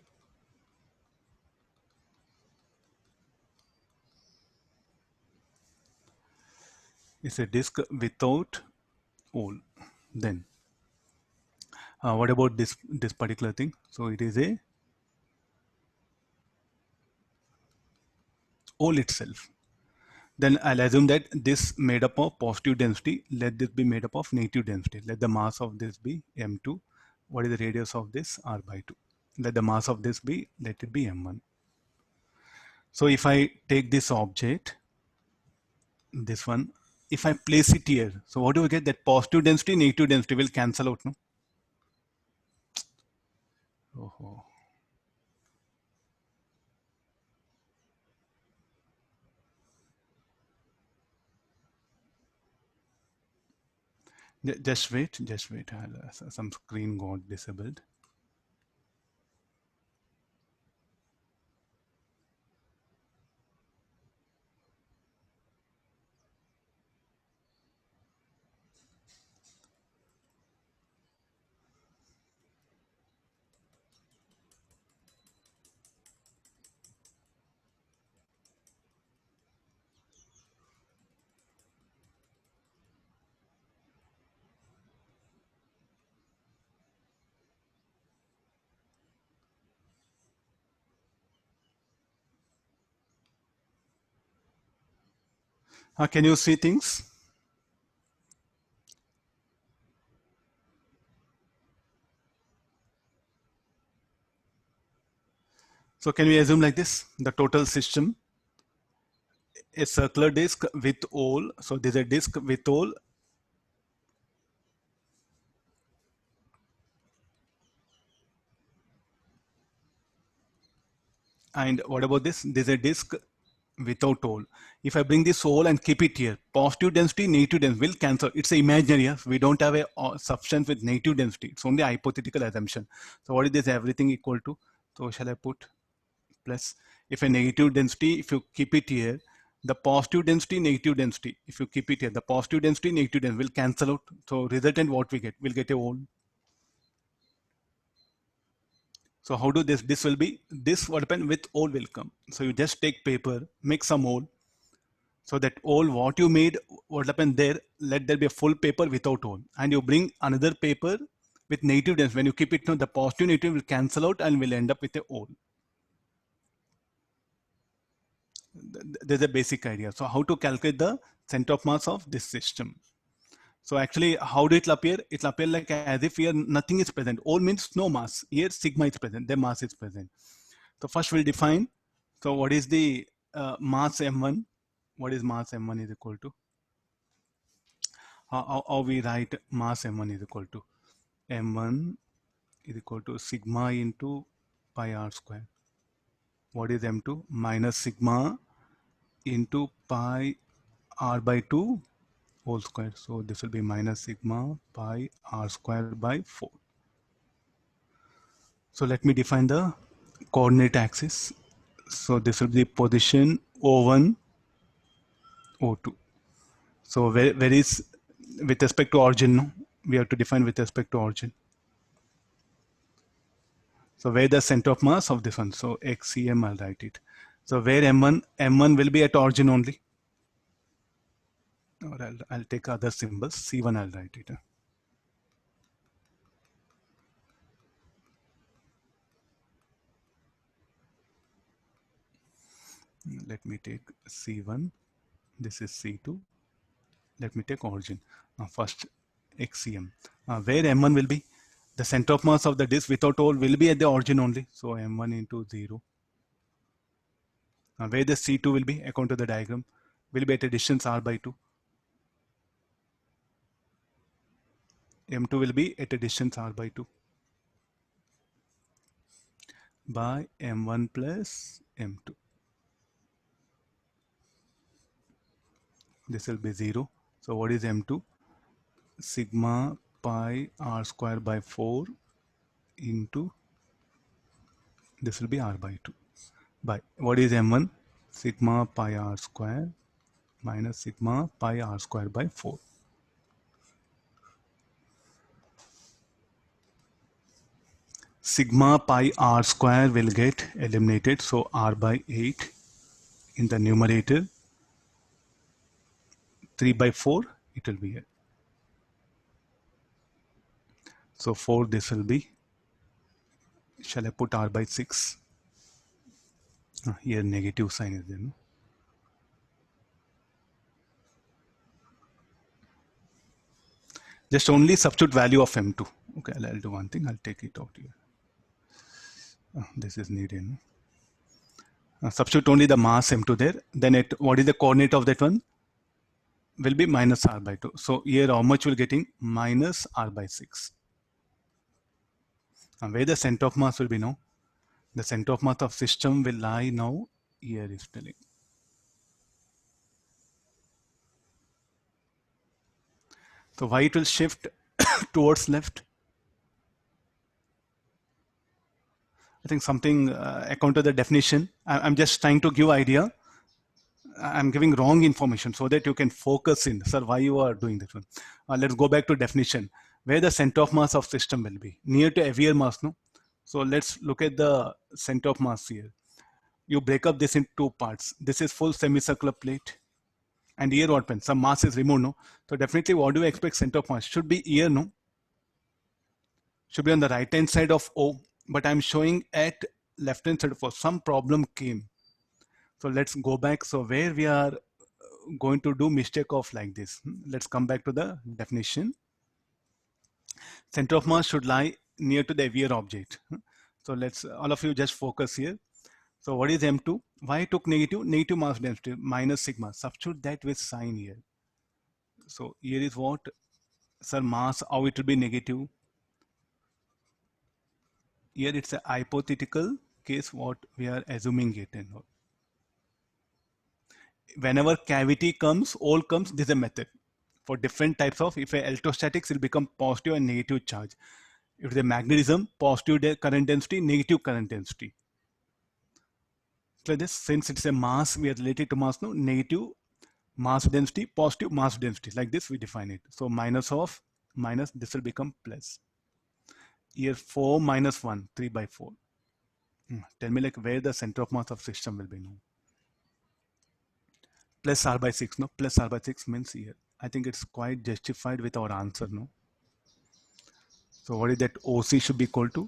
It's a disc without hole. Then what about this particular thing? So it is a hole itself. Then I'll assume that this made up of positive density. Let this be made up of negative density. Let the mass of this be m2. What is the radius of this? R by 2. Let the mass of this be, let it be m1. So if I take this object, this one, if I place it here, so what do we get? That positive density, negative density will cancel out, no? Oh. Just wait, just wait. Some screen got disabled. Can you see things? So can we assume like this? The total system, a circular disc with hole. So there's a disc with hole. And what about this? There's a disc without hole. If I bring this hole and keep it here, positive density, negative density will cancel. It's a imaginary. Yes? We don't have a substance with negative density. It's only a hypothetical assumption. So what is this everything equal to? So shall I put plus? If a negative density, if you keep it here, the positive density, negative density, if you keep it here, the positive density, negative density will cancel out. So resultant what we get? We'll get a hole. So how do this will be, this what happen with hole will come. So you just take paper, make some hole. So that hole what you made, what happened there, let there be a full paper without hole. And you bring another paper with negative density. When you keep it, the positive negative will cancel out and will end up with a hole. There's a basic idea. So how to calculate the center of mass of this system. So actually, how do it appear? It will appear like as if here nothing is present. All means no mass. Here sigma is present. The mass is present. So first we'll define. So what is the mass m1? What is mass m1 is equal to? How we write mass m1 is equal to? M1 is equal to sigma into pi r square. What is m2? Minus sigma into pi r by 2 whole square. So this will be minus sigma pi r square by 4. So let me define the coordinate axis. So this will be position O1, O2. So where is with respect to origin? No? We have to define with respect to origin. So where the center of mass of this one? So XCM, I'll write it. So where M1 will be at origin only. Or I'll take other symbols. C1, I'll write it. Let me take C1. This is C2. Let me take origin. First XCM. Where M1 will be? The center of mass of the disk without hole will be at the origin only. So M1 into 0. Where the C2 will be, according to the diagram, will be at a distance R by 2. M2 will be at a distance R by 2 by M1 plus M2. This will be 0. So what is M2? Sigma pi R square by 4 into, this will be R by 2 by, what is M1? Sigma pi R square minus sigma pi R square by 4. Sigma pi R square will get eliminated. So R by 8 in the numerator, 3 by 4 it will be here. So 4, this will be, shall I put R by 6? Here negative sign is there. No? Just only substitute value of M2. Okay, I'll do one thing. I'll take it out here. This is needed. No? Substitute only the mass M2 there. Then what is the coordinate of that one? Will be minus R by 2. So here how much we're getting? Minus R by 6. And where the center of mass will be now? The center of mass of system will lie now here is telling. So why it will shift towards left? I think something according to the definition. I'm just trying to give idea. I'm giving wrong information so that you can focus in. Sir, why you are doing this one? Let's go back to definition. Where the center of mass of system will be? Near to heavier mass, no? So let's look at the center of mass here. You break up this in two parts. This is full semicircular plate. And here what happens? Some mass is removed, no? So definitely what do you expect center of mass? Should be here, no? Should be on the right hand side of O. But I'm showing at left hand side of O. Some problem came. So let's go back. So where we are going to do mistake of like this. Let's come back to the definition. Center of mass should lie near to the heavier object. So let's, all of you just focus here. So what is M2? Why I took negative? Negative mass density minus sigma. Substitute that with sign here. So here is what? Sir, mass, how it will be negative? Here it's a hypothetical case what we are assuming it and all. Whenever cavity comes, hole comes, this is a method. For different types of, if a electrostatics, it will become positive and negative charge. If it's a magnetism, positive current density, negative current density. So this, since it's a mass, we are related to mass, no, negative mass density, positive mass density. Like this, we define it. So minus of minus, this will become plus. Here 4 minus 1, 3 by 4. Tell me like where the center of mass of system will be. No? Plus R by 6, no? Plus R by 6 means here. I think it's quite justified with our answer, no? So what is that OC should be equal to?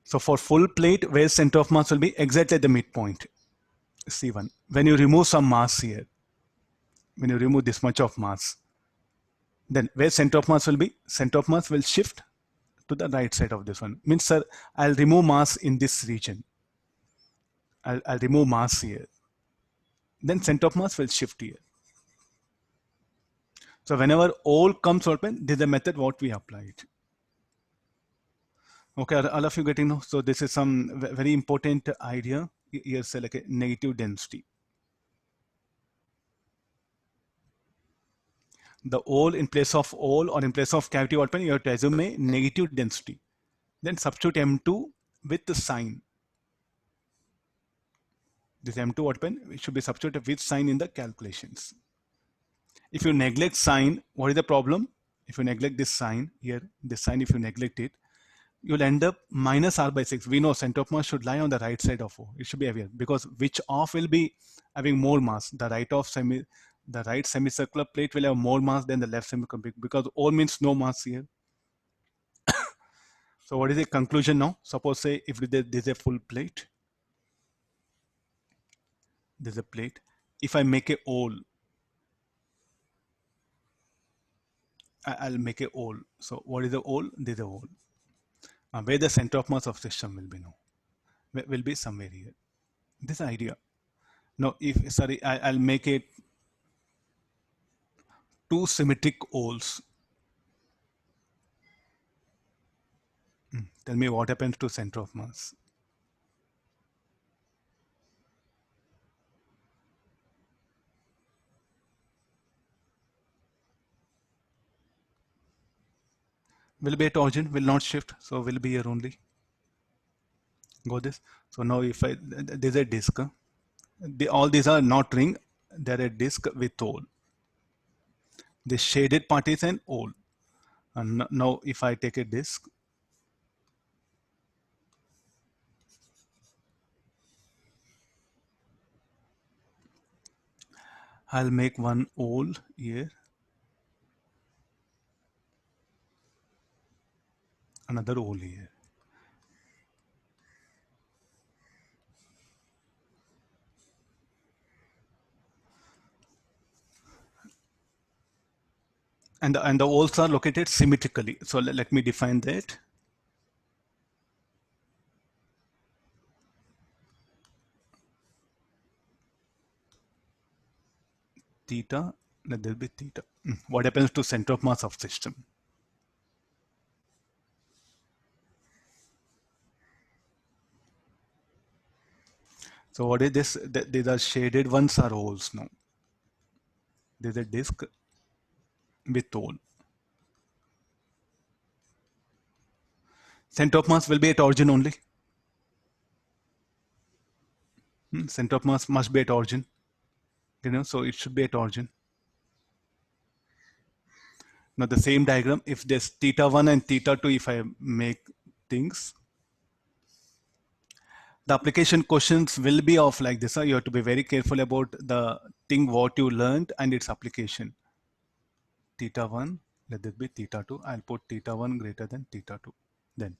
So for full plate, where center of mass will be exactly at the midpoint, C1. When you remove some mass here, when you remove this much of mass, then where center of mass will be? Center of mass will shift to the right side of this one. Means, sir, I'll remove mass in this region. I'll remove mass here. Then center of mass will shift here. So whenever all comes open, this is the method what we applied. Okay, all of you getting now? So this is some very important idea. Here's like a negative density. The hole in place of hole or in place of cavity open, you have to assume a negative density. Then substitute M2 with the sign. This M2 open should be substituted with sign in the calculations. If you neglect sign, what is the problem? If you neglect this sign here, this sign, if you neglect it, you'll end up minus R by 6. We know center of mass should lie on the right side of O. It should be heavier because which off will be having more mass. The right semicircular plate will have more mass than the left semicircular because all means no mass here. So what is the conclusion now? Suppose say if this is a full plate. There's a plate. If I make a hole, I'll make a hole. So what is a hole? There's a hole. Where the center of mass of system will be no, will be somewhere here. This idea. No, if sorry, I'll make it two symmetric holes. Tell me what happens to center of mass. Will be at origin, will not shift, so will be here only. Go this. So now if I, there's a disk. All these are not ring, they're a disk with hole. The shaded part is an hole. And now if I take a disk, I'll make one hole here, another hole here. And the holes are located symmetrically. So let me define that. Theta, let there be theta. What happens to center of mass of system? So what is this? These are shaded ones are holes now. There's a disk with hole. Center of mass will be at origin only. Center of mass must be at origin. You know, so it should be at origin. Now the same diagram, if there's theta 1 and theta 2, if I make things, the application questions will be of like this. You have to be very careful about the thing what you learned and its application. Theta 1, let this be theta 2. I'll put theta 1 greater than theta 2. Then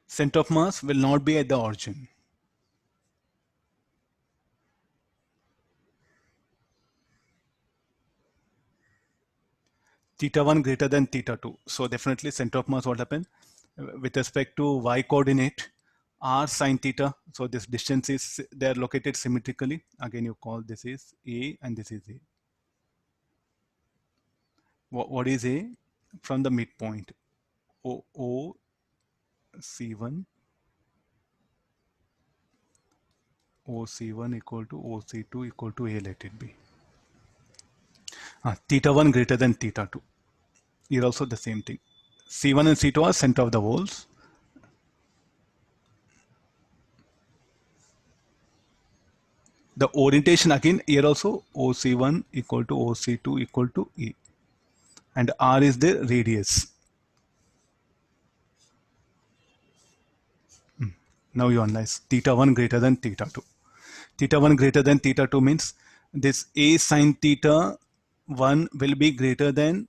center of mass will not be at the origin. Theta 1 greater than theta 2. So definitely center of mass what happened? With respect to y coordinate, r sine theta. So this distance is, they are located symmetrically. Again, you call this is A and this is A. What is A? From the midpoint. O C1. OC1 equal to OC2 equal to A, let it be. Theta 1 greater than theta 2. Here also the same thing. C1 and C2 are center of the holes. The orientation again here also OC1 equal to OC2 equal to A. And R is the radius. Now you analyze theta 1 greater than theta 2. Theta 1 greater than theta 2 means this A sine theta 1 will be greater than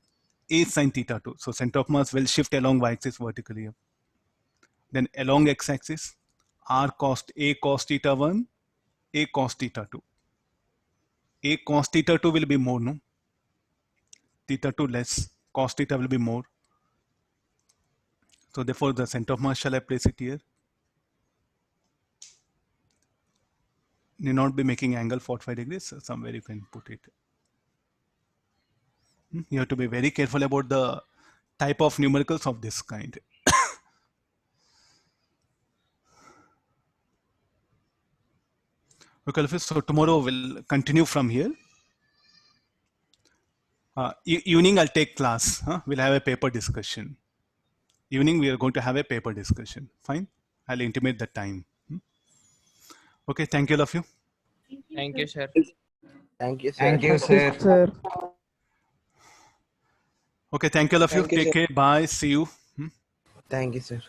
A sine theta 2. So center of mass will shift along y-axis vertically. Then along x-axis, R cos A cos theta 1, A cos theta 2. A cos theta 2 will be more, no? Theta 2 less, cos theta will be more. So therefore the center of mass, shall I place it here? Need not be making angle 45 degrees, so somewhere you can put it. You have to be very careful about the type of numericals of this kind. Okay, so tomorrow we'll continue from here. Evening I'll take class. We'll have a paper discussion. Evening we are going to have a paper discussion. Fine. I'll intimate the time. Okay, thank you all of you. Thank you, sir. Thank you, sir. Thank you, sir. Okay, thank you all of you. Thank you, Take sir. care. Bye. See you. Thank you, sir.